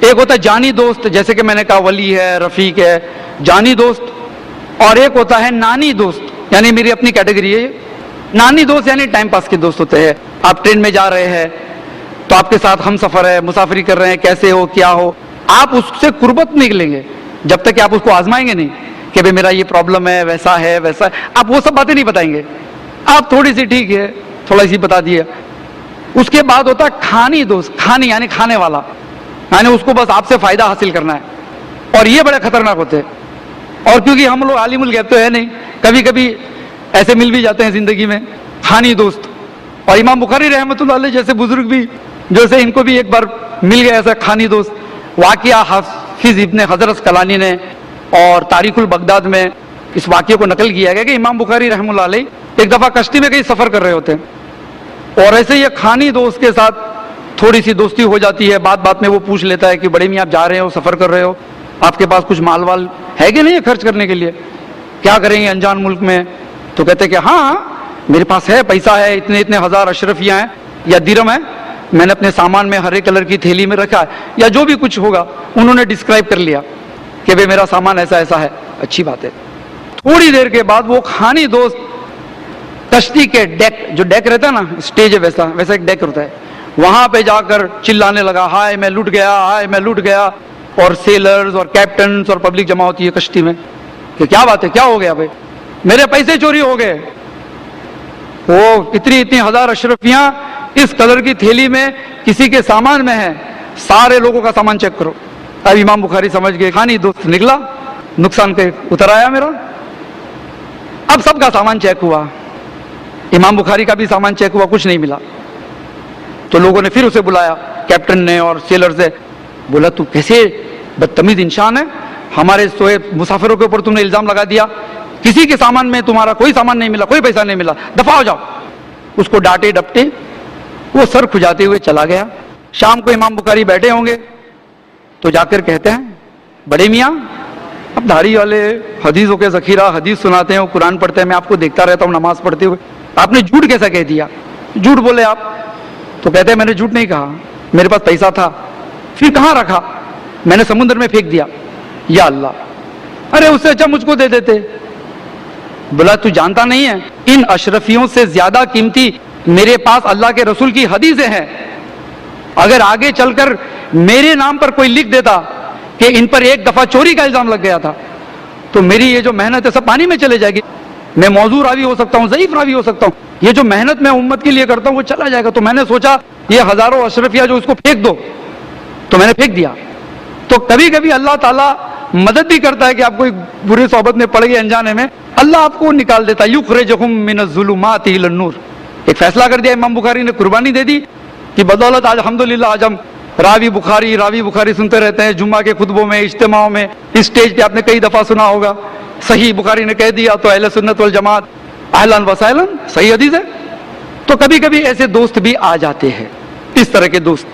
ایک ہوتا ہے جانی دوست, جیسے کہ میں نے کہا ولی ہے, رفیق ہے, جانی دوست. اور ایک ہوتا ہے نانی دوست, یعنی میری اپنی کیٹیگری ہے. نانی دوست یعنی ٹائم پاس کے دوست ہوتے ہیں. آپ ٹرین میں جا رہے ہیں تو آپ کے ساتھ ہم سفر ہے, مسافری کر رہے ہیں, کیسے ہو کیا ہو, آپ اس سے قربت نہیں لیں گے جب تک کہ آپ اس کو آزمائیں گے نہیں کہ بھئی میرا یہ پرابلم ہے, ویسا ہے ویسا ہے. آپ وہ سب باتیں نہیں بتائیں گے, آپ تھوڑی سی ٹھیک ہے تھوڑا سی بتا دیے. اس کے بعد ہوتا ہے کھانی دوست, کھانی یعنی کھانے والا, یعنی اس کو بس آپ سے فائدہ حاصل کرنا ہے. اور یہ بڑے خطرناک ہوتے ہیں. اور کیونکہ ہم لوگ عالم الغیب تو ہے نہیں, کبھی کبھی ایسے مل بھی جاتے ہیں زندگی میں کھانی دوست. اور امام بخاری رحمۃ اللہ علیہ جیسے بزرگ بھی, جیسے ان کو بھی ایک بار مل گیا ایسا کھانی دوست. واقعہ حافظ ابن حجر اسقلانی نے اور تاریخ البغداد میں اس واقعے کو نقل کیا گیا کہ امام بخاری رحمۃ اللہ علیہ ایک دفعہ کشتی میں کہیں سفر کر رہے ہوتے ہیں, اور ایسے یہ کھانی دوست کے ساتھ تھوڑی سی دوستی ہو جاتی ہے. بات بات میں وہ پوچھ لیتا ہے کہ بڑے میاں آپ جا رہے ہو, سفر کر رہے ہو, آپ کے پاس کچھ مال وال ہے کہ نہیں ہے خرچ کرنے کے لیے, کیا کریں گے انجان ملک میں؟ تو کہتے کہ ہاں میرے پاس ہے, پیسہ ہے, اتنے اتنے ہزار اشرفیاں ہیں یا درہم ہے, میں نے اپنے سامان میں ہرے کلر کی تھیلی میں رکھا ہے, یا جو بھی کچھ ہوگا انہوں نے ڈسکرائب کر لیا کہ بھئی میرا سامان ایسا ایسا ہے. اچھی بات ہے. تھوڑی دیر کے بعد وہ کھانی دوست کشتی کے ڈیک, جو ڈیک رہتا ہے نا, اسٹیج ہے ویسا ویسا ایک ڈیک ہوتا ہے, وہاں پہ جا کر چلانے لگا, ہائے میں لٹ گیا, ہائے میں لٹ گیا. اور سیلرز اور کیپٹنز اور پبلک جمع ہوتی ہے کشتی میں کہ کیا بات ہے, کیا ہو گیا بھائی, میرے پیسے چوری ہو گئے. وہ اتنی ہزار اشرفیاں اس قدر کی تھیلی میں کسی کے سامان میں ہیں, سارے لوگوں کا سامان چیک کرو. اب امام بخاری سمجھ گئے کھانی دوست نکلا, نقصان کے اتر آیا میرا. اب سب کا سامان چیک ہوا, امام بخاری کا بھی سامان چیک ہوا, کچھ نہیں ملا. تو لوگوں نے پھر اسے بلایا, کیپٹن نے اور سیلر سے, بولا تو کیسے بدتمیز انسان ہے, ہمارے سوئے مسافروں کے اوپر تم نے الزام لگا دیا, کسی کے سامان میں تمہارا کوئی سامان نہیں ملا, کوئی پیسہ نہیں ملا, دفع ہو جاؤ. اس کو ڈانٹے ڈپٹے وہ سر کھجاتے ہوئے چلا گیا. شام کو امام بخاری بیٹھے ہوں گے تو جا کر کہتے ہیں, بڑے میاں اب داڑھی والے حدیثوں کے ذخیرہ حدیث سناتے ہیں, قرآن پڑھتے ہیں, میں آپ کو دیکھتا رہتا ہوں نماز پڑھتے ہوئے, آپ نے جھوٹ کیسا کہہ دیا, جھوٹ بولے آپ؟ تو کہتے ہیں میں نے جھوٹ نہیں کہا, میرے پاس پیسہ تھا. پھر کہاں رکھا؟ میں نے سمندر میں پھینک دیا. یا اللہ, ارے اس سے اچھا مجھ کو دے دیتے. بولا تو جانتا نہیں ہے ان اشرفیوں سے زیادہ قیمتی میرے پاس اللہ کے رسول کی حدیثیں ہیں, اگر آگے چل کر میرے نام پر کوئی لکھ دیتا کہ ان پر ایک دفعہ چوری کا الزام لگ گیا تھا تو میری یہ جو محنت ہے سب پانی میں چلے جائے گی. میں موضوع راوی ہو سکتا ہوں, ضعیف راوی ہو سکتا ہوں, یہ جو محنت میں امت کے لیے کرتا ہوں وہ چلا جائے گا. تو میں نے سوچا یہ ہزاروں اشرفیہ جو اس کو پھینک دو, تو میں نے پھینک دیا. تو کبھی کبھی اللہ تعالیٰ مدد بھی کرتا ہے کہ آپ کوئی بری صحبت میں پڑ گئے انجانے میں, اللہ آپ کو نکال دیتا ہے. یخرجکم من الظلمات الی النور. ایک فیصلہ کر دیا امام بخاری نے, قربانی دے دی کہ بدولت آج الحمدللہ آج ہم راوی بخاری سنتے رہتے ہیں جمعہ کے خطبوں میں, اجتماعوں میں, اسٹیج پہ آپ نے کئی دفعہ سنا ہوگا. صحیح بخاری نے کہہ دیا تو اہل سنت والجماعت اہلاً و سہلاً, صحیح حدیث ہے. تو کبھی کبھی ایسے دوست بھی آ جاتے ہیں, اس طرح کے دوست.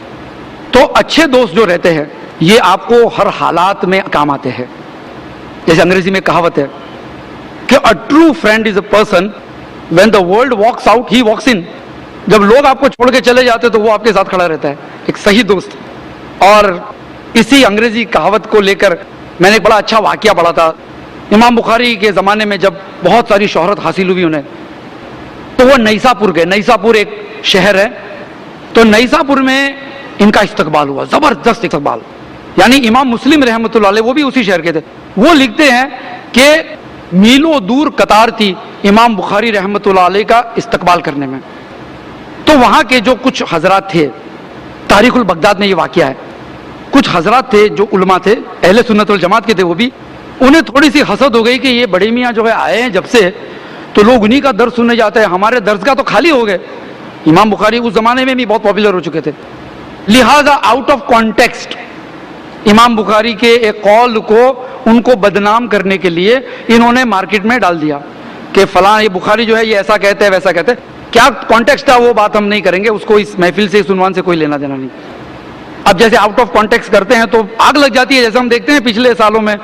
تو اچھے دوست جو رہتے ہیں یہ آپ کو ہر حالات میں کام آتے ہیں. جیسے انگریزی میں کہاوت ہے کہ a true friend is a person when the world walks out he walks in. جب لوگ آپ کو چھوڑ کے چلے جاتے تو وہ آپ کے ساتھ کھڑا رہتا ہے, ایک صحیح دوست. اور اسی انگریزی کہاوت کو لے کر میں نے ایک بڑا اچھا واقعہ پڑھا تھا. امام بخاری کے زمانے میں جب بہت ساری شہرت حاصل ہوئی انہیں, تو وہ نیساپور گئے. نیساپور ایک شہر ہے, تو نیساپور میں ان کا استقبال ہوا, زبردست استقبال. یعنی امام مسلم رحمۃ اللہ علیہ وہ بھی اسی شہر کے تھے. وہ لکھتے ہیں کہ میلوں دور قطار تھی امام بخاری رحمۃ اللہ علیہ کا استقبال کرنے میں. تو وہاں کے جو کچھ حضرات تھے, تاریخ البغداد میں یہ واقعہ ہے, کچھ حضرات تھے جو علماء تھے, اہل سنت والجماعت کے تھے, وہ بھی انہیں تھوڑی سی حسد ہو گئی کہ یہ بڑے میاں جو ہے آئے ہیں جب سے تو لوگ انہی کا درس سننے جاتے ہیں, ہمارے درس کا تو خالی ہو گئے. امام بخاری اس زمانے میں بھی بہت پاپولر ہو چکے تھے, لہذا آؤٹ آف کانٹیکسٹ امام بخاری کے ایک قول کو ان کو بدنام کرنے کے لیے انہوں نے مارکیٹ میں ڈال دیا کہ فلاں یہ بخاری جو ہے یہ ایسا کہتے ہیں ویسا کہتے ہیں. کیا کانٹیکسٹ تھا وہ بات ہم نہیں کریں گے, اس کو اس محفل سے اس عنوان سے کوئی لینا دینا نہیں. اب جیسے آؤٹ آف کانٹیکسٹ کرتے ہیں تو آگ لگ جاتی ہے, جیسے ہم دیکھتے ہیں پچھلے سالوں میں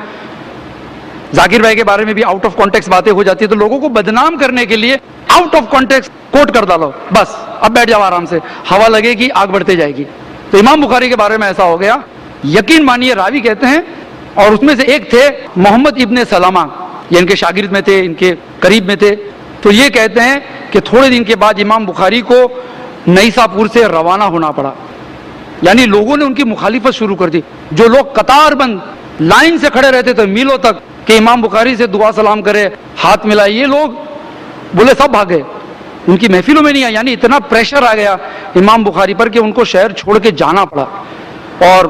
ذاکر بھائی کے بارے میں بھی آؤٹ آف کانٹیکسٹ باتیں ہو جاتی ہے, تو لوگوں کو بدنام کرنے کے لیے آؤٹ آف کانٹیکسٹ کوٹ کر ڈالو, بس اب بیٹھ جاؤ آرام سے, ہوا لگے گی آگ بڑھتے جائے گی. تو امام بخاری کے بارے میں ایسا ہو گیا. یقین مانیے راوی کہتے ہیں, اور اس میں سے ایک تھے محمد ابن سلمہ, یہ ان کے شاگرد میں تھے, ان کے قریب میں تھے. تو یہ کہتے ہیں کہ تھوڑے دن کے بعد امام بخاری کو نیساپور سے روانہ ہونا پڑا, یعنی لوگوں نے ان کی مخالفت شروع کر دی. جو لوگ قطار بند لائن سے کھڑے رہتے تھے میلوں تک کہ امام بخاری سے دعا سلام کرے, ہاتھ ملائے, یہ لوگ بولے سب بھاگے, ان کی محفلوں میں نہیں آئے. یعنی اتنا پریشر آ گیا امام بخاری پر کہ ان کو شہر چھوڑ کے جانا پڑا. اور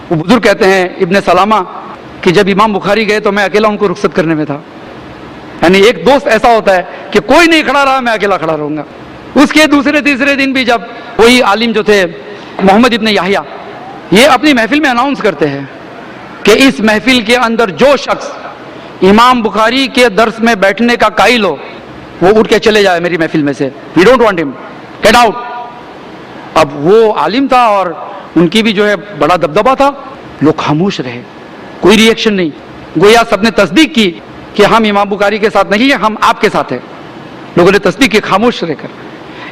وہ بزرگ کہتے ہیں ابن سلامہ کہ جب امام بخاری گئے تو میں اکیلا ان کو رخصت کرنے میں تھا. یعنی ایک دوست ایسا ہوتا ہے کہ کوئی نہیں کھڑا رہا, میں اکیلا کھڑا رہوں گا. اس کے دوسرے تیسرے دن بھی جب وہی عالم جو تھے محمد ابن یحییٰ, یہ اپنی محفل میں اناؤنس کرتے ہیں کہ اس محفل کے اندر جو شخص امام بخاری کے درس میں بیٹھنے کا قائل ہو وہ اٹھ کے چلے جائے میری محفل میں سے, وی ڈونٹ وانٹ ہم, گیٹ آؤٹ. اب وہ عالم تھا اور ان کی بھی جو ہے بڑا دبدبہ تھا, لوگ خاموش رہے, کوئی ری ایکشن نہیں. گویا سب نے تصدیق کی کہ ہم امام بخاری کے ساتھ نہیں ہیں, ہم آپ کے ساتھ ہیں. لوگوں نے تصدیق کی خاموش رہ کر.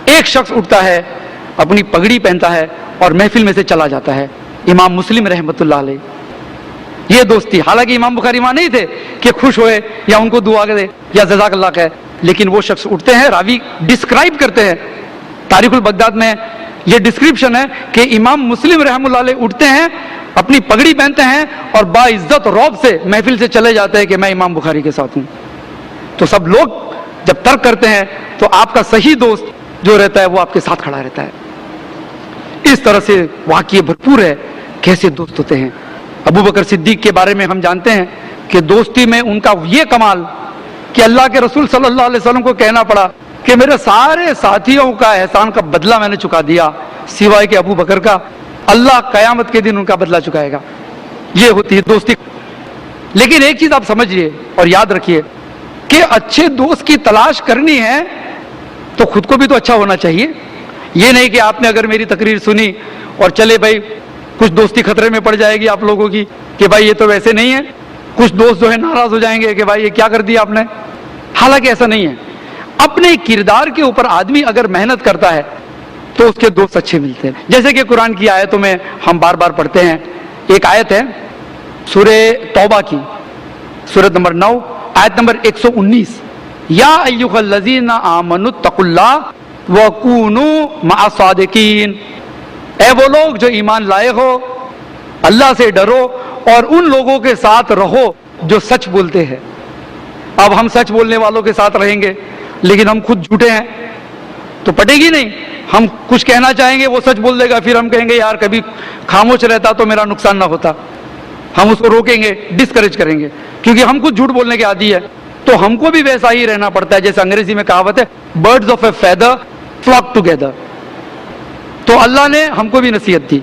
ایک شخص اٹھتا ہے, اپنی پگڑی پہنتا ہے اور محفل میں سے چلا جاتا ہے, امام مسلم رحمۃ اللہ علیہ. یہ دوستی, حالانکہ امام بخاری وہاں نہیں تھے کہ خوش ہوئے یا ان کو دعا کرے یا جزاک اللہ کہے, لیکن وہ شخص اٹھتے ہیں. راوی ڈسکرائب کرتے ہیں تاریخ البغداد میں, یہ ڈسکرپشن ہے کہ امام مسلم رحمۃ اللہ علیہ اٹھتے ہیں, اپنی پگڑی پہنتے ہیں اور باعزت رعب سے محفل سے چلے جاتے ہیں کہ میں امام بخاری کے ساتھ ہوں. تو سب لوگ جب ترک کرتے ہیں تو آپ کا صحیح دوست جو رہتا ہے وہ آپ کے ساتھ کھڑا رہتا ہے. اس طرح سے واقعے بھرپور ہے کیسے دوست ہوتے ہیں. ابو بکر صدیق کے بارے میں ہم جانتے ہیں کہ دوستی میں ان کا یہ کمال کہ اللہ کے رسول صلی اللہ علیہ وسلم کو کہنا پڑا کہ میرے سارے ساتھیوں کا احسان کا بدلہ میں نے چکا دیا سوائے کہ ابو بکر کا, اللہ قیامت کے دن ان کا بدلہ چکائے گا. یہ ہوتی ہے دوستی. لیکن ایک چیز آپ سمجھیے اور یاد رکھیے کہ اچھے دوست کی تلاش کرنی ہے تو خود کو بھی تو اچھا ہونا چاہیے. یہ نہیں کہ آپ نے اگر میری تقریر سنی اور چلے بھائی کچھ دوستی خطرے میں پڑ جائے گی آپ لوگوں کی کہ بھائی یہ تو ویسے نہیں ہے, کچھ دوست جو ہے ناراض ہو جائیں گے کہ بھائی یہ کیا کر دیا آپ نے. حالانکہ ایسا نہیں ہے. اپنے کردار کے اوپر آدمی اگر محنت کرتا ہے تو اس کے دوست اچھے ملتے ہیں. جیسے کہ قرآن کی آیتوں میں ہم بار بار پڑھتے ہیں, ایک آیت ہے سورہ توبہ کی, سورۃ نمبر 9 آیت نمبر 119, یا ایھا الذین آمنوا اتقوا اللہ وکونوا مع الصادقین. اے وہ لوگ جو ایمان لائے ہو, اللہ سے ڈرو اور ان لوگوں کے ساتھ رہو جو سچ بولتے ہیں. اب ہم سچ بولنے والوں کے ساتھ رہیں گے لیکن ہم خود جھوٹے ہیں تو پٹے گی نہیں. ہم کچھ کہنا چاہیں گے وہ سچ بول دے گا, پھر ہم کہیں گے یار کبھی خاموش رہتا تو میرا نقصان نہ ہوتا. ہم اس کو روکیں گے, ڈسکریج کریں گے, کیونکہ ہم خود جھوٹ بولنے کے عادی ہے. تو ہم کو بھی ویسا ہی رہنا پڑتا ہے. جیسے انگریزی میں کہاوت ہے birds of a feather flock together. تو اللہ نے ہم کو بھی نصیحت دی.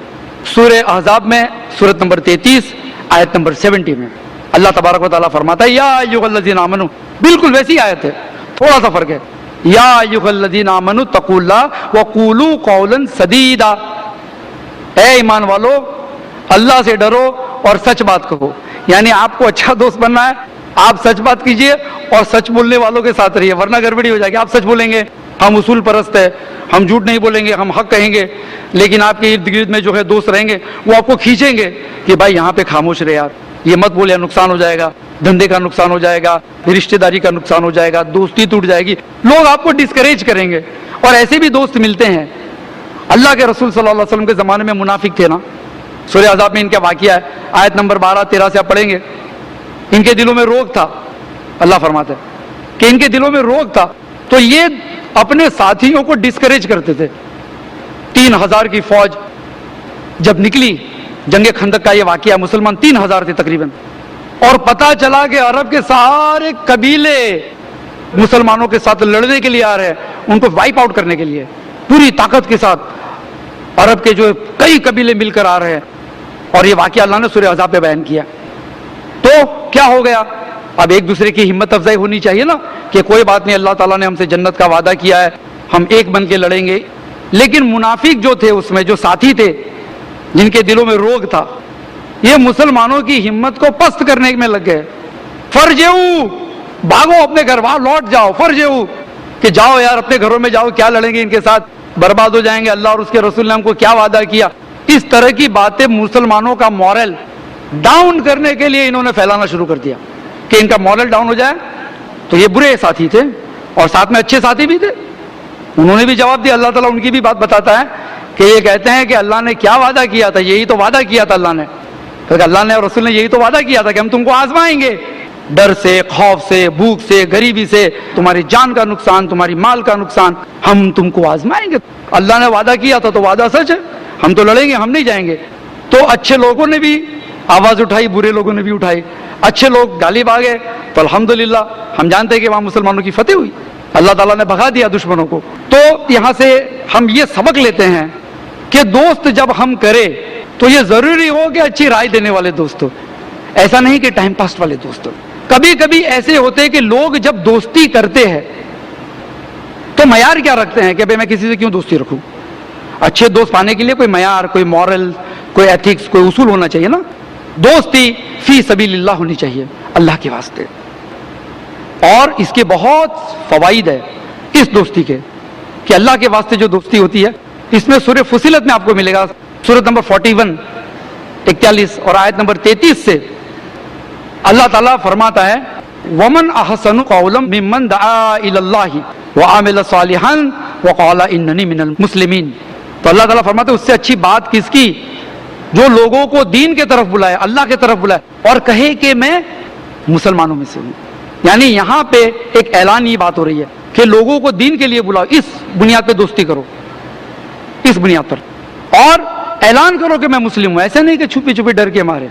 سورہ احزاب میں سورۃ نمبر 33 آیت نمبر 70 میں اللہ تبارک و تعالیٰ فرماتا ہے یا ایھا الذین آمنوا, بالکل ویسی آیت ہے, تھوڑا سا فرق ہے. یا ایھا الذین آمنوا اتقوا اللہ وقولوا قولا سدیدا. اے ایمان والو اللہ سے ڈرو اور سچ بات کہو. یعنی آپ کو اچھا دوست بننا ہے, آپ سچ بات کیجئے اور سچ بولنے والوں کے ساتھ رہیے, ورنہ گڑبڑی ہو جائے گی. آپ سچ بولیں گے, ہم اصول پرست ہے, ہم جھوٹ نہیں بولیں گے, ہم حق کہیں گے, لیکن آپ کے ارد گرد میں جو ہے دوست رہیں گے وہ آپ کو کھینچیں گے کہ بھائی یہاں پہ خاموش رہے یار, یہ مت بولے, نقصان ہو جائے گا, دھندے کا نقصان ہو جائے گا, رشتہ داری کا نقصان ہو جائے گا, دوستی ٹوٹ جائے گی. لوگ آپ کو ڈسکریج کریں گے. اور ایسے بھی دوست ملتے ہیں. اللہ کے رسول صلی اللہ علیہ وسلم کے زمانے میں منافق تھے نا, سورہ احزاب میں ان کا واقعہ ہے, آیت نمبر 12-13 سے آپ پڑھیں گے. ان کے دلوں میں روگ تھا, اللہ فرماتا ہے کہ ان کے دلوں میں روگ تھا, تو یہ اپنے ساتھیوں کو ڈسکریج کرتے تھے. 3000 کی فوج جب نکلی, جنگ خندق کا یہ واقعہ, مسلمان 3000 تھے تقریباً, اور پتہ چلا کہ عرب کے سارے قبیلے مسلمانوں کے ساتھ لڑنے کے لیے آ رہے ہیں, ان کو وائپ آؤٹ کرنے کے لیے پوری طاقت کے ساتھ عرب کے جو کئی قبیلے مل کر آ رہے ہیں. اور یہ واقعہ اللہ نے سورہ احزاب پہ بیان کیا. تو کیا ہو گیا؟ اب ایک دوسرے کی ہمت افزائی ہونی چاہیے نا کہ کوئی بات نہیں, اللہ تعالیٰ نے ہم سے جنت کا وعدہ کیا ہے, ہم ایک بن کے لڑیں گے. لیکن منافق جو تھے اس میں جو ساتھی تھے جن کے دلوں میں روگ تھا, یہ مسلمانوں کی ہمت کو پست کرنے میں لگ گئے. فرجعوا, بھاگو اپنے گھر, وہاں لوٹ جاؤ. فرجعوا, کہ جاؤ یار اپنے گھروں میں جاؤ, کیا لڑیں گے ان کے ساتھ, برباد ہو جائیں گے, اللہ اور اس کے رسول نے ہم کو کیا وعدہ کیا. اس طرح کی باتیں مسلمانوں کا مورل ڈاؤن کرنے کے لیے انہوں نے پھیلانا شروع کر دیا کہ ان کا مورل ڈاؤن ہو جائے. تو یہ برے ساتھی تھے اور ساتھ میں اچھے ساتھی بھی تھے. انہوں نے بھی جواب دیا. اللہ تعالیٰ ان کی بھی بات بتاتا ہے کہ یہ کہتے ہیں کہ اللہ نے کیا وعدہ کیا تھا, یہی تو وعدہ کیا تھا اللہ نے. کہ اللہ نے اور رسول نے یہی تو وعدہ کیا تھا کہ ہم تم کو آزمائیں گے, ڈر سے, خوف سے, بھوک سے, غریبی سے, تمہاری جان کا نقصان, تمہاری مال کا نقصان, ہم تم کو آزمائیں گے. اللہ نے وعدہ کیا تھا تو وعدہ سچ ہے, ہم تو لڑیں گے, ہم نہیں جائیں گے. تو اچھے لوگوں نے بھی آواز اٹھائی, برے لوگوں نے بھی اٹھائی. اچھے لوگ غالب آ گئے تو الحمدللہ ہم جانتے ہیں کہ وہاں مسلمانوں کی فتح ہوئی, اللہ تعالیٰ نے بھگا دیا دشمنوں کو. تو یہاں سے ہم یہ سبق لیتے ہیں کہ دوست جب ہم کرے تو یہ ضروری ہو کہ اچھی رائے دینے والے دوست ہو, ایسا نہیں کہ ٹائم پاس والے دوست ہو. کبھی کبھی ایسے ہوتے کہ لوگ جب دوستی کرتے ہیں تو معیار کیا رکھتے ہیں کہ بھئی میں کسی سے کیوں دوستی رکھوں. اچھے دوست پانے کے لیے کوئی معیار, کوئی مورل, کوئی ایتھکس, کوئی اصول ہونا چاہیے نا. دوستی فی سبیل اللہ ہونی چاہیے, اللہ کے واسطے. اور اس کے بہت فوائد ہے اس دوستی کے کہ اللہ کے واسطے جو دوستی ہوتی ہے. اس میں سورہ فصلت میں آپ کو ملے گا, سورۃ نمبر 41 41 اور آیت نمبر 33 سے اللہ تعالیٰ فرماتا ہے وَمَنْ أَحْسَنُ قَوْلًا مِّمَّنْ دَعَا إِلَى اللَّهِ وَعَمِلَ صَالِحًا وَقَالَ إِنَّنِي مِنَ الْمُسْلِمِينَ. تو اللہ تعالیٰ فرماتے ہیں اس سے اچھی بات کس کی جو لوگوں کو دین کے طرف بلائے, اللہ کے طرف بلائے اور کہے کہ میں مسلمانوں میں سے ہوں. یعنی یہاں پہ ایک اعلان یہ بات ہو رہی ہے کہ لوگوں کو دین کے لیے بلاؤ, اس بنیاد پہ دوستی کرو, اس بنیاد پر, اور اعلان کرو کہ میں مسلم ہوں. ایسے نہیں کہ چھپی چھپی ڈر کے مارے.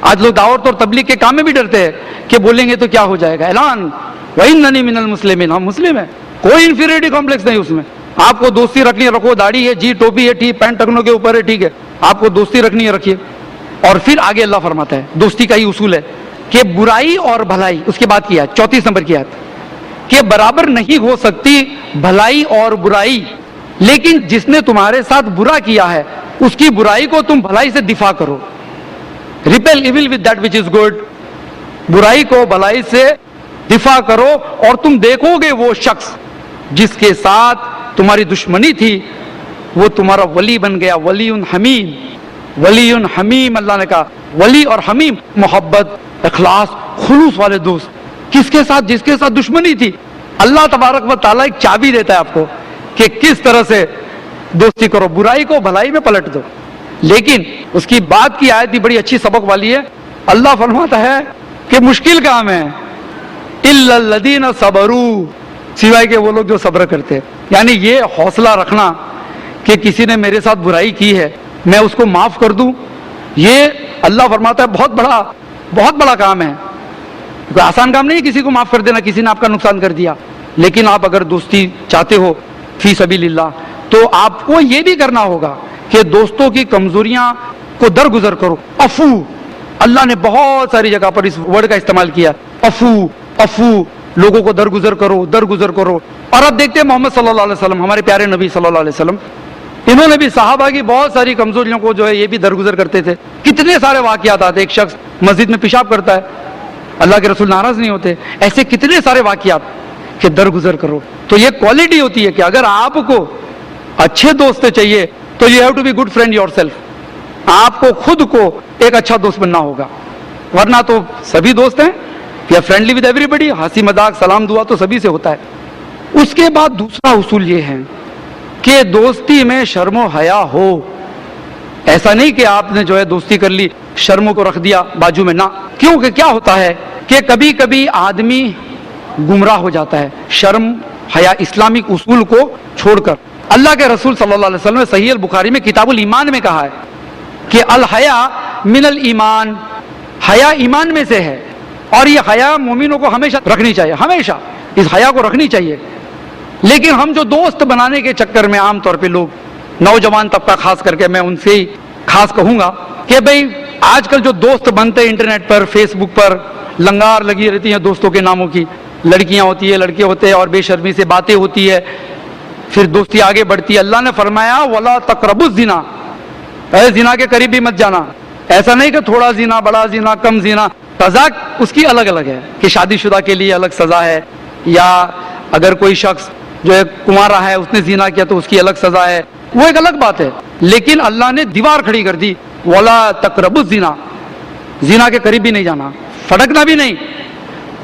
آج لوگ دعوت اور تبلیغ کے کام میں بھی ڈرتے ہیں کہ بولیں گے تو کیا ہو جائے گا. اعلان وَإِنَّنِي مِنَ الْمُسْلِمِينَ, ہم مسلم ہیں, کوئی انفیریٹی کمپلیکس نہیں اس میں. آپ کو دوستی رکھنی ہے رکھو, داڑھی ہے جی, ٹوپی ہے ٹھیک, پینٹ ٹکنوں کے اوپر ہے ٹھیک ہے, آپ کو دوستی رکھنی ہے رکھیے. اور پھر آگے اللہ فرماتا ہے دوستی کا ہی اصول ہے کہ برائی اور بھلائی, اس کے بعد کی آیت 34 نمبر کی آیت, کہ برابر نہیں ہو سکتی بھلائی اور برائی, لیکن جس نے تمہارے ساتھ برا کیا ہے اس کی برائی کو تم بھلائی سے دفاع کرو. Repel evil with that which is good, برائی کو بھلائی سے دفاع کرو. اور تم دیکھو گے وہ شخص جس کے ساتھ تمہاری دشمنی تھی وہ تمہارا ولی بن گیا, ولی حمیم. ولی حمیم, اللہ نے کہا ولی اور حمیم, محبت, اخلاص, خلوص والے دوست. کس کے ساتھ؟ جس کے ساتھ دشمنی تھی. اللہ تبارک و تعالیٰ ایک چابی دیتا ہے آپ کو کہ کس طرح سے دوستی کرو, برائی کو بھلائی میں پلٹ دو. لیکن اس کی بات کی آیت بھی بڑی اچھی سبق والی ہے. اللہ فرماتا ہے کہ مشکل کام ہے اِلَّا الَّذِينَ صَبَرُوا, سوائے کہ وہ لوگ جو صبر کرتے. یعنی یہ حوصلہ رکھنا کہ کسی نے میرے ساتھ برائی کی ہے میں اس کو معاف کر دوں, یہ اللہ فرماتا ہے بہت بڑا کام ہے. کوئی آسان کام نہیں ہے کسی کو معاف کر دینا, کسی نے آپ کا نقصان کر دیا. لیکن آپ اگر دوستی چاہتے ہو فی سبیل اللہ تو آپ کو یہ بھی کرنا ہوگا کہ دوستوں کی کمزوریاں کو درگزر کرو. عفو, اللہ نے بہت ساری جگہ پر اس ورڈ کا استعمال کیا, عفو, لوگوں کو درگزر کرو. اور اب دیکھتے ہیں محمد صلی اللہ علیہ وسلم, ہمارے پیارے نبی صلی اللہ علیہ وسلم, انہوں نے بھی صحابہ کی بہت ساری کمزوریوں کو جو ہے یہ بھی درگزر کرتے تھے. کتنے سارے واقعات آتے, ایک شخص مسجد میں پیشاب کرتا ہے, اللہ کے رسول ناراض نہیں ہوتے. ایسے کتنے سارے واقعات کہ درگزر کرو. تو یہ کوالٹی ہوتی ہے کہ اگر آپ کو اچھے دوست چاہیے تو you have to be good friend yourself. آپ کو خود کو ایک اچھا دوست بننا ہوگا, ورنہ تو سبھی دوست ہیں, we are friendly with every buddy, ہنسی مذاق سلام دعا تو سبھی سے ہوتا ہے. اس کے بعد دوسرا اصول یہ ہے کہ دوستی میں شرم و حیا ہو. ایسا نہیں کہ آپ نے جو ہے دوستی کر لی شرم کو رکھ دیا بازو میں, نہ. کیونکہ کیا ہوتا ہے کہ کبھی کبھی آدمی گمراہ ہو جاتا ہے شرم حیا اسلامک اصول کو چھوڑ کر. اللہ کے رسول صلی اللہ علیہ وسلم نے صحیح البخاری میں کتاب الایمان میں کہا ہے کہ الحیا من الایمان, حیا ایمان میں سے ہے. اور یہ حیا مومنوں کو ہمیشہ رکھنی چاہیے, ہمیشہ اس حیا کو رکھنی چاہیے. لیکن ہم جو دوست بنانے کے چکر میں عام طور پہ لوگ, نوجوان طبقہ خاص کر کے میں ان سے ہی خاص کہوں گا, کہ بھئی آج کل جو دوست بنتے ہیں انٹرنیٹ پر، فیس بک پر لنگار لگی رہتی ہیں دوستوں کے ناموں کی، لڑکیاں ہوتی ہیں، لڑکے ہوتے ہیں، اور بے شرمی سے باتیں ہوتی ہے، پھر دوستی آگے بڑھتی ہے. اللہ نے فرمایا وَلَا تَقْرَبُوا الزِّنَا، اے زنا کے قریب بھی مت جانا. ایسا نہیں کہ تھوڑا زنا، بڑا زنا، کم زنا. سزا اس کی الگ الگ ہے کہ شادی شدہ کے لیے الگ سزا ہے، یا اگر کوئی شخص جو ہے کنوارا ہے اس نے زنا کیا تو اس کی الگ سزا ہے، وہ ایک الگ بات ہے. لیکن اللہ نے دیوار کھڑی کر دی، وَلَا تَقْرَبُوا الزِّنَا، زنا کے قریب بھی نہیں جانا، پھٹکنا بھی نہیں.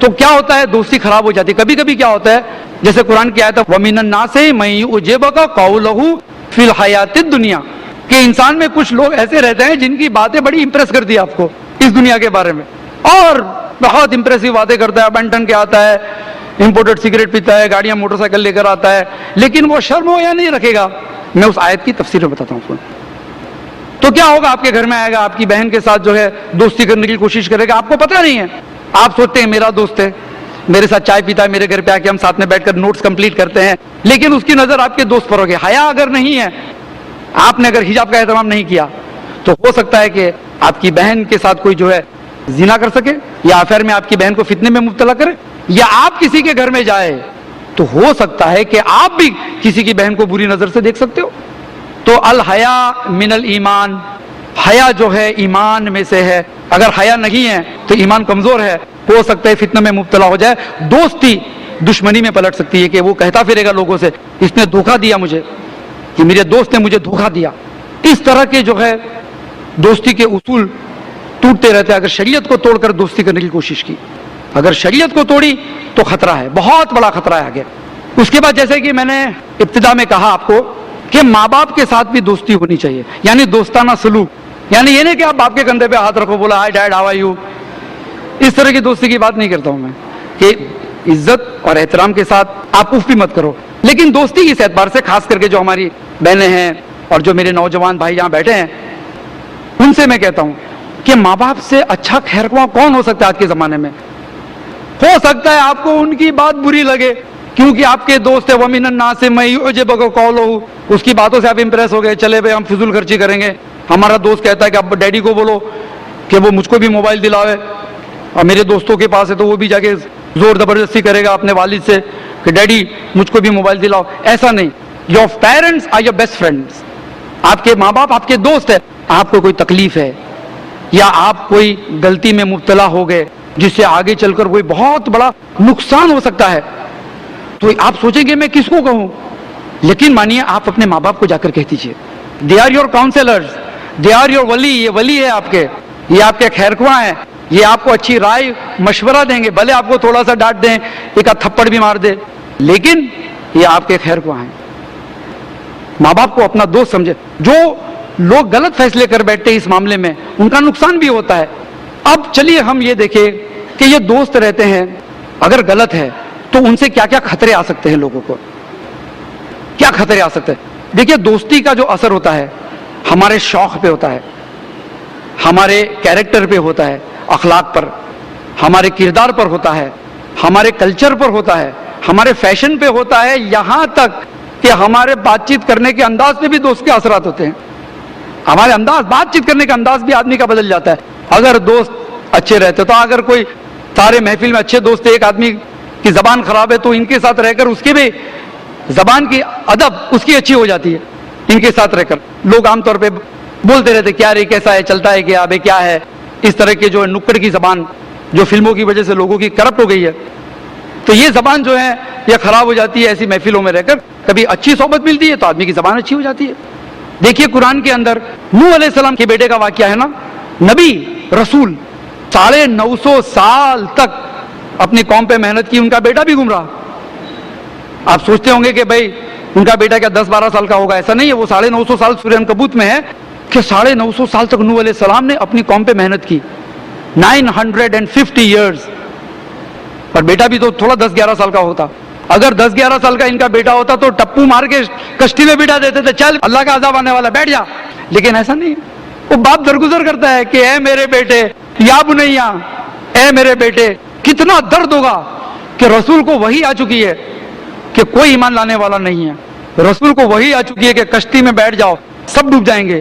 تو کیا ہوتا ہے؟ دوستی خراب ہو جاتی ہے. کبھی کبھی کیا ہوتا ہے، جیسے قرآن کی آیت ہے وَمِنَ النَّاسِ مَن يُعْجِبُكَ قَوْلُهُ فِي الْحَيَاةِ الدُّنْيَا، کہ انسان میں کچھ لوگ ایسے رہتے ہیں جن کی باتیں بڑی امپریس کرتی ہے آپ کو اس دنیا کے بارے میں، اور بہت امپریسو باتیں کرتا ہے، بنٹن کے آتا ہے، امپورٹڈ سگریٹ پیتا ہے، گاڑیاں موٹر سائیکل لے کر آتا ہے، لیکن وہ شرم ہو یا نہیں رکھے گا. میں اس آیت کی تفسیر میں بتاتا ہوں. تو کیا ہوگا؟ آپ کے گھر میں آئے گا، آپ کی بہن کے ساتھ جو ہے دوستی کرنے کی کوشش کرے گا، آپ کو پتہ نہیں ہے، آپ سوچتے ہیں میرا دوست ہے، میرے ساتھ چائے پیتا ہے، میرے گھر پہ آ کے ہم ساتھ میں بیٹھ کر نوٹس کمپلیٹ کرتے ہیں، لیکن اس کی نظر آپ کے دوست پر ہوگی. حیا اگر نہیں ہے، آپ نے اگر حجاب کا اہتمام نہیں کیا، تو ہو سکتا ہے کہ آپ کی بہن کے ساتھ کوئی جو ہے زنا کر سکے، یا افیئر میں آپ کی بہن کو فتنے میں مبتلا کرے، یا آپ کسی کے گھر میں جائے تو ہو سکتا ہے کہ آپ بھی کسی کی بہن کو بری نظر سے دیکھ سکتے ہو. تو الحیا من الایمان، حیا جو ہے ایمان میں سے ہے. اگر حیا نہیں ہے تو ایمان کمزور ہے، ہو سکتا ہے فتنہ میں مبتلا ہو جائے، دوستی دشمنی میں پلٹ سکتی ہے کہ وہ کہتا پھرے گا لوگوں سے اس نے دھوکہ دیا مجھے، کہ میرے دوست نے مجھے دھوکہ دیا. اس طرح کے جو ہے دوستی کے اصول ٹوٹتے رہتے ہیں. اگر شریعت کو توڑ کر دوستی کرنے کی کوشش کی، اگر شریعت کو توڑی تو خطرہ ہے، بہت بڑا خطرہ ہے آگے. اس کے بعد جیسے کہ میں نے ابتدا میں کہا آپ کو کہ ماں باپ کے ساتھ بھی دوستی ہونی چاہیے، یعنی دوستانہ سلوک. یعنی یہ نہیں کہ آپ باپ کے کندھے پہ ہاتھ رکھو، بولا hi dad how are you. اس طرح کی دوستی کی بات نہیں کرتا ہوں میں، کہ عزت اور احترام کے ساتھ آپ اف بھی مت کرو. لیکن دوستی اس اعتبار سے، خاص کر کے جو ہماری بہنیں ہیں اور جو میرے نوجوان بھائی یہاں بیٹھے ہیں، ان سے میں کہتا ہوں کہ ماں باپ سے اچھا خیرخواہ کون ہو سکتا ہے آج کے زمانے میں؟ ہو سکتا ہے آپ کو ان کی بات بری لگے کیونکہ آپ کے دوست ہے، وَمِنَ النَّاسِ مَن يُعْجِبُكَ قَوْلُهُ، اس کی باتوں سے آپ امپریس ہو گئے، چلے بھائی ہم فضول خرچی کریں گے. ہمارا دوست کہتا ہے کہ اب ڈیڈی کو بولو کہ وہ مجھ کو بھی موبائل دلاوے، اور میرے دوستوں کے پاس ہے تو وہ بھی جا کے زور زبردستی کرے گا اپنے والد سے کہ ڈیڈی مجھ کو بھی موبائل دلاؤ. ایسا نہیں. Your parents are your best friends. آپ کے ماں باپ آپ کے دوست ہیں. آپ کو کوئی تکلیف ہے یا آپ کوئی غلطی میں مبتلا ہو گئے جس سے آگے چل کر کوئی بہت بڑا نقصان ہو سکتا ہے، تو آپ سوچیں گے میں کس کو کہوں. لیکن مانیے آپ اپنے ماں باپ کو جا کر کہہ دیجیے. They are your counsellors, they are your ولی. یہ ولی ہے آپ کے، یہ آپ کے خیرخواہ ہیں، یہ آپ کو اچھی رائے مشورہ دیں گے. بھلے آپ کو تھوڑا سا ڈانٹ دیں، ایک آدھ تھپڑ بھی مار دے، لیکن یہ آپ کے خیرخواہ ہیں. ماں باپ کو اپنا دوست سمجھے. جو لوگ غلط فیصلے کر بیٹھتے ہیں اس معاملے میں، ان کا نقصان بھی ہوتا ہے. اب چلیے ہم یہ دیکھیں کہ یہ دوست رہتے ہیں، اگر غلط ہے تو ان سے کیا کیا خطرے آ سکتے ہیں، لوگوں کو کیا خطرے آ سکتے ہیں. دیکھیے دوستی کا جو اثر ہوتا ہے ہمارے شوق پہ ہوتا ہے، ہمارے کیریکٹر پہ ہوتا ہے، اخلاق پر، ہمارے کردار پر ہوتا ہے، ہمارے کلچر پر ہوتا ہے، ہمارے فیشن پہ ہوتا ہے، یہاں تک کہ ہمارے بات چیت کرنے کے انداز پہ بھی دوست کے اثرات ہوتے ہیں. ہمارے انداز، بات چیت کرنے کا انداز بھی آدمی کا بدل جاتا ہے اگر دوست اچھے رہتے. تو اگر کوئی سارے محفل میں اچھے دوست ہیں، ایک آدمی کی زبان خراب ہے تو ان کے ساتھ رہ کر اس کی بھی زبان کی ادب اس کی اچھی ہو جاتی ہے. ان کے ساتھ رہ کر لوگ عام طور پہ بولتے رہتے کیا رے، کیسا ہے، چلتا ہے کیا، ابے کیا ہے. اس طرح کے جو نکڑ کی زبان جو فلموں کی وجہ سے لوگوں کی کرپٹ ہو گئی ہے، تو یہ زبان جو ہے یہ خراب ہو جاتی ہے ایسی محفلوں میں رہ کر. کبھی اچھی صحبت ملتی ہے تو آدمی کی زبان اچھی ہو جاتی ہے. دیکھیے قرآن کے اندر نوح علیہ السلام کے بیٹے کا واقعہ ہے نا. نبی رسول 950 سال تک اپنی قوم پہ محنت کی، ان کا بیٹا بھی گمراہ. آپ سوچتے ہوں گے کہ بھائی ان کا بیٹا کیا 10-12 سال کا ہوگا، ایسا نہیں ہے. وہ 950 سال سورہ عنکبوت میں ہے کہ 950 سال تک نوح علیہ السلام نے اپنی قوم پہ محنت کی. 950 ایئرز. پر بیٹا بھی تو تھوڑا 10-11 سال کا ہوتا. اگر 10-11 سال کا ان کا بیٹا ہوتا تو ٹپو مار کے کشتی میں بٹھا دیتے تھے، چل اللہ کا عذاب آنے والا، بیٹھ جا. لیکن ایسا نہیں. وہ باپ درگزر کرتا ہے کہ اے میرے بیٹے، یا بنیا، اے میرے بیٹے. کتنا درد ہوگا کہ رسول کو وحی آ چکی ہے کہ کوئی ایمان لانے والا نہیں ہے. رسول کو وحی آ چکی ہے کہ کشتی میں بیٹھ جاؤ، سب ڈوب جائیں گے.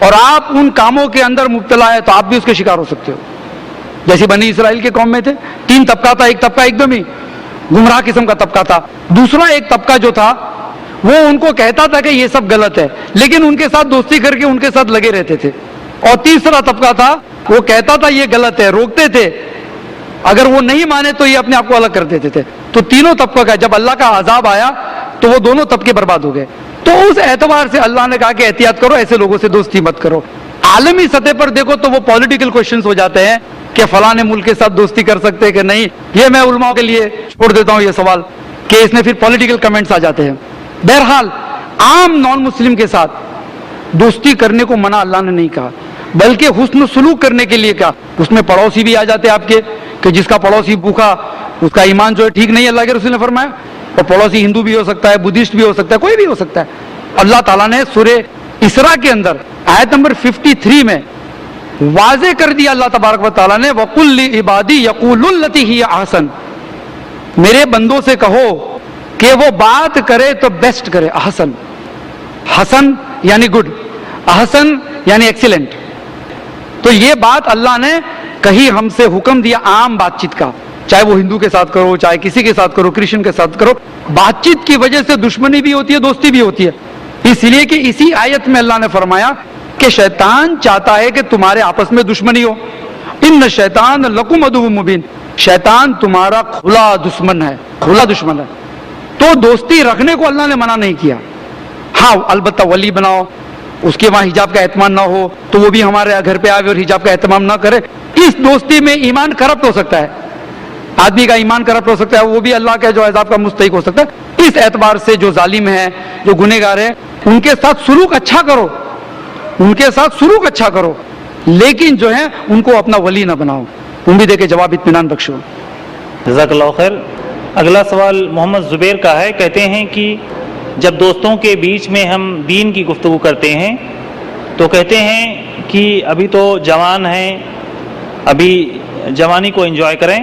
اور آپ ان کاموں کے اندر مبتلا ہے تو آپ بھی اس کے شکار ہو سکتے ہو. جیسے بنی اسرائیل کے قوم میں تھے 3 طبقہ تھا. ایک طبقہ ایک دم ہی گمراہ قسم کا طبقہ تھا. دوسرا ایک طبقہ جو تھا وہ ان کو کہتا تھا کہ یہ سب غلط ہے, لیکن ان کے ساتھ دوستی کر کے ان کے ساتھ لگے رہتے تھے. اور تیسرا طبقہ تھا وہ کہتا تھا یہ غلط ہے, روکتے تھے, اگر وہ نہیں مانے تو یہ اپنے آپ کو الگ کر دیتے تھے. تو تینوں طبقہ کا جب اللہ کا عذاب آیا تو وہ دونوں طبقے برباد ہو گئے. تو اس اعتبار سے اللہ نے کہا کہ احتیاط کرو, ایسے لوگوں سے دوستی مت کرو. عالمی سطح پر دیکھو تو وہ پولیٹیکل کوشچنز ہو جاتے ہیں کہ فلاں ملک کے ساتھ دوستی کر سکتے کہ نہیں. یہ میں علماء کے لیے چھوڑ دیتا ہوں یہ سوال کہ اس میں پھر پولیٹیکل کمنٹس آ جاتے ہیں. بہرحال عام نان مسلم کے ساتھ دوستی کرنے کو منع اللہ نے نہیں کہا, بلکہ حسن سلوک کرنے کے لیے کہا. اس میں پڑوسی بھی آ جاتے ہیں آپ کے کہ جس کا پڑوسی بھوکا اس کا ایمان جو ہے ٹھیک نہیں, اللہ کے رسول نے فرمایا. اور پڑوسی ہندو بھی ہو سکتا ہے, بدھسٹ بھی ہو سکتا ہے, کوئی بھی ہو سکتا ہے. اللہ تعالیٰ نے سورہ اسراء کے اندر آیت نمبر 53 میں واضح کر دیا اللہ تبارک و تعالیٰ نے وَقُلْ لِعِبَادِي يَقُولُوا الَّتِي هِيَ أَحْسَنُ, میرے بندوں سے کہو کہ وہ بات کرے تو بیسٹ کرے. احسن, حسن یعنی گڈ, احسن یعنی ایکسیلنٹ. تو یہ بات اللہ نے کہیں ہم سے حکم دیا عام بات چیت کا, چاہے وہ ہندو کے ساتھ کرو, چاہے کسی کے ساتھ کرو, کرسچن کے ساتھ کرو. بات چیت کی وجہ سے دشمنی بھی ہوتی ہے, دوستی بھی ہوتی ہے. اس لیے کہ اسی آیت میں اللہ نے فرمایا کہ شیطان چاہتا ہے کہ تمہارے آپس میں دشمنی ہو. ان الشیطان لکم عدو مبین, شیطان تمہارا کھلا دشمن ہے, کھلا دشمن ہے. تو دوستی رکھنے کو اللہ نے منع نہیں کیا. ہاں البتہ ولی بناؤ, اس کے وہاں حجاب کا اہتمام نہ ہو تو وہ بھی ہمارے گھر پہ آئے اور حجاب کا اہتمام نہ کرے. اس دوستی میں ایمان کرپٹ ہو سکتا ہے, آدمی کا ایمان کرپٹ ہو سکتا ہے, وہ بھی اللہ کے جو عذاب کا مستحق ہو سکتا ہے. اس اعتبار سے جو ظالم ہے, جو گنہگار ہے, ان کے ساتھ سلوک اچھا کرو, ان کے ساتھ سلوک اچھا کرو, لیکن جو ہے ان کو اپنا ولی نہ بناؤ. امید ہے کہ جواب اطمینان بخشو. جزاک اللہ خیر. اگلا سوال محمد زبیر کا ہے. کہتے ہیں کہ جب دوستوں کے بیچ میں ہم دین کی گفتگو کرتے ہیں تو کہتے ہیں کہ ابھی تو جوان ہیں, ابھی جوانی کو انجوائے کریں,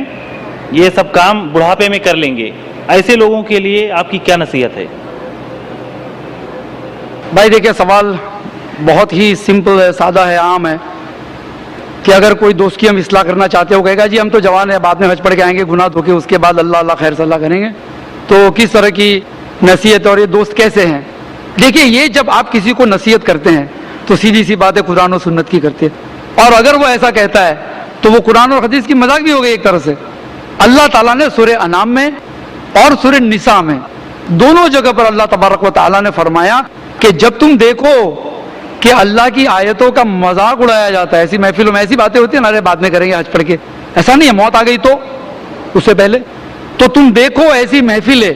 یہ سب کام بڑھاپے میں کر لیں گے. ایسے لوگوں کے لیے آپ کی کیا نصیحت ہے؟ بھائی دیکھیں, سوال بہت ہی سمپل ہے, سادہ ہے, عام ہے کہ اگر کوئی دوست کی ہم اصلاح کرنا چاہتے ہو, کہے گا جی ہم تو جوان ہیں, بعد میں حج پڑھ کے آئیں گے, گناہ دھو کے اس کے بعد اللہ اللہ خیر صلاح کریں گے. تو کس طرح کی نصیحت اور یہ دوست کیسے ہیں؟ دیکھیے, یہ جب آپ کسی کو نصیحت کرتے ہیں تو سیدھی سی بات ہے قرآن و سنت کی کرتے ہیں. اور اگر وہ ایسا کہتا ہے تو وہ قرآن اور حدیث کی مذاق بھی ہو گئی ایک طرح سے. اللہ تعالیٰ نے سورہ انعام میں اور سورہ نساء میں دونوں جگہ پر اللہ تبارک و تعالیٰ نے فرمایا کہ جب تم دیکھو کہ اللہ کی آیتوں کا مذاق اڑایا جاتا ہے, ایسی محفلوں میں ایسی باتیں ہوتی ہیں نا, بعد میں کریں گے حج پڑھ کے, ایسا نہیں ہے, موت آ گئی تو اس سے پہلے, تو تم دیکھو ایسی محفلیں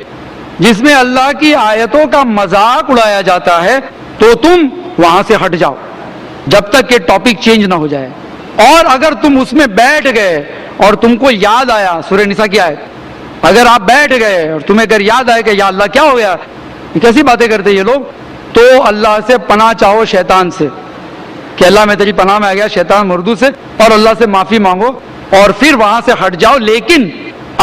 جس میں اللہ کی آیتوں کا مذاق اڑایا جاتا ہے تو تم وہاں سے ہٹ جاؤ جب تک کہ ٹاپک چینج نہ ہو جائے. اور اگر تم اس میں بیٹھ گئے اور تم کو یاد آیا, سورہ نساء کی آیت, اگر آپ بیٹھ گئے اور تمہیں اگر یاد آئے کہ یا اللہ کیا ہو گیا, کیسی باتیں کرتے یہ لوگ, تو اللہ سے پناہ چاہو شیطان سے کہ اللہ میں تیری پناہ میں آ گیا شیطان مردو سے, اور اللہ سے معافی مانگو اور پھر وہاں سے ہٹ جاؤ. لیکن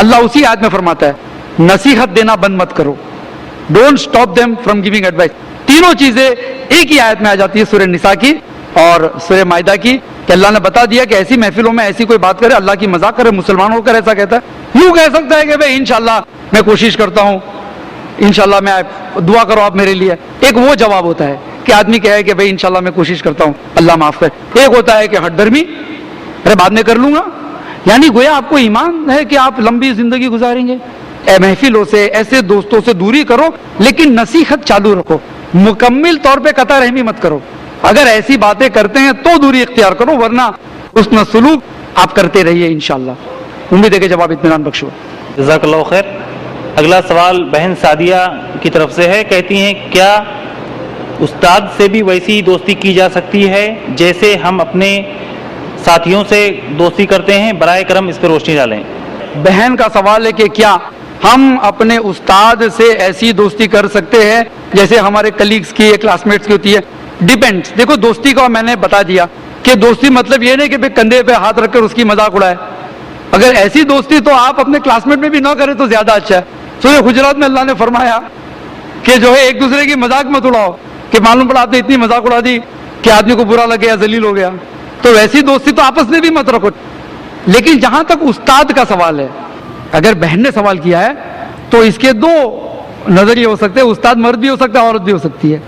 اللہ اسی آیت میں فرماتا ہے نصیحت دینا بند مت کرو, don't stop them from giving advice. تینوں چیزیں ایک ہی آیت میں آ جاتی ہے, سورہ نساء کی اور سورہ مائدہ کی, کہ اللہ نے بتا دیا کہ ایسی محفلوں میں ایسی کوئی بات کرے, اللہ کی مذاق کرے, مسلمان ہو کر ایسا کہتا ہے, یوں کہہ سکتا ہے کہ بھائی انشاءاللہ میں کوشش کرتا ہوں, انشاءاللہ میں دعا کرو آپ میرے لیے. ایک وہ جواب ہوتا ہے کہ آدمی کہے کہ بھائی انشاءاللہ میں کوشش کرتا ہوں, اللہ معاف کرے. ایک ہوتا ہے کہ ہٹ درمی, ارے بعد میں کر لوں گا, یعنی گویا آپ کو ایمان ہے کہ آپ لمبی زندگی گزاریں گے. اے محفلوں سے, ایسے دوستوں سے دوری کرو, لیکن نصیحت چالو رکھو, مکمل طور پہ قطع رحمی مت کرو. اگر ایسی باتیں کرتے ہیں تو دوری اختیار کرو, ورنہ حسن سلوک آپ کرتے رہیے انشاءاللہ. امید ہے کہ جواب اطمینان بخشو. جزاک اللہ خیر. اگلا سوال بہن سعدیہ کی طرف سے ہے. کہتی ہیں کیا استاد سے بھی ویسی دوستی کی جا سکتی ہے جیسے ہم اپنے ساتھیوں سے دوستی کرتے ہیں؟ برائے کرم اس پہ روشنی ڈالیں. بہن کا سوال ہے کہ کیا ہم اپنے استاد سے ایسی دوستی کر سکتے ہیں جیسے ہمارے کلیگز کی یا کلاس میٹس کی ہوتی ہے؟ ڈیپینڈس. دیکھو دوستی کا میں نے بتا دیا کہ دوستی مطلب یہ نہیں کہ کندھے پہ ہاتھ رکھ کر اس کی مذاق اڑائے. اگر ایسی دوستی تو آپ اپنے کلاس میٹ میں بھی نہ کریں تو زیادہ اچھا ہے. سورہ حجرات میں اللہ نے فرمایا کہ جو ہے ایک دوسرے کی مذاق مت اڑاؤ, کہ معلوم پڑا آپ نے اتنی مذاق اڑا دی کہ آدمی کو برا لگ گیا, ذلیل ہو گیا. تو ویسی دوستی تو آپس میں بھی مت رکھو. لیکن جہاں تک استاد کا سوال ہے, اگر بہن نے سوال کیا ہے تو اس کے دو نظریے ہو سکتے ہیں. استاد مرد بھی ہو سکتا ہے, عورت بھی ہو سکتی ہے.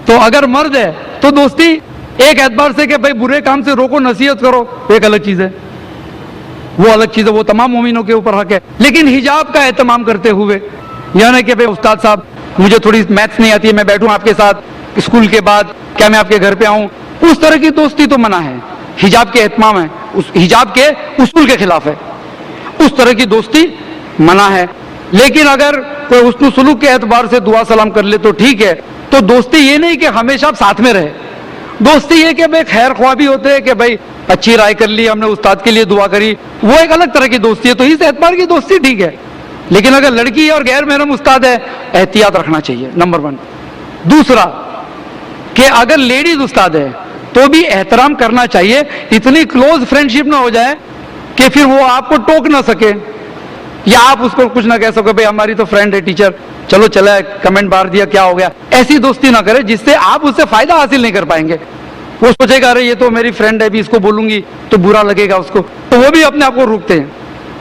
تو اگر مرد ہے تو دوستی ایک اعتبار سے کہ بھائی برے کام سے روکو, نصیحت کرو, ایک الگ چیز ہے, وہ الگ چیز ہے, وہ تمام مومنوں کے اوپر حق ہے. لیکن حجاب کا اہتمام کرتے ہوئے, یعنی کہ بھائی استاد صاحب مجھے تھوڑی میتھس نہیں آتی ہے, میں بیٹھوں آپ کے ساتھ اسکول کے بعد, کیا میں آپ کے گھر پہ آؤں, اس طرح کی دوستی تو منع ہے. حجاب کے اہتمام ہے, حجاب کے اصول کے خلاف ہے, اس طرح کی دوستی منع ہے. لیکن اگر کوئی حسن سلوک کے اعتبار سے دعا سلام کر لے تو ٹھیک ہے. تو دوستی یہ نہیں کہ ہمیشہ آپ ساتھ میں رہے, دوستی یہ کہ بھائی خیر خواہ بھی ہوتے ہیں کہ بھائی اچھی رائے کر لی, ہم نے استاد کے لیے دعا کری, وہ ایک الگ طرح کی دوستی ہے. تو اس اعتبار کی دوستی ٹھیک ہے. لیکن اگر لڑکی اور غیر محرم استاد ہے, احتیاط رکھنا چاہیے, نمبر 1. دوسرا کہ اگر لیڈیز استاد ہے تو بھی احترام کرنا چاہیے. اتنی کلوز فرینڈشپ نہ ہو جائے کہ پھر وہ آپ کو ٹوک نہ سکے, یا آپ اس کو کچھ نہ کہہ سکو بھائی ہماری تو فرینڈ ہے ٹیچر, چلو چلا کمنٹ مار دیا, کیا ہو گیا. ایسی دوستی نہ کرے جس سے آپ اس سے فائدہ حاصل نہیں کر پائیں گے. وہ سوچے گا ارے یہ تو میری فرینڈ ہے, بھی اس کو بولوں گی تو برا لگے گا اس کو, تو وہ بھی اپنے آپ کو روکتے ہیں.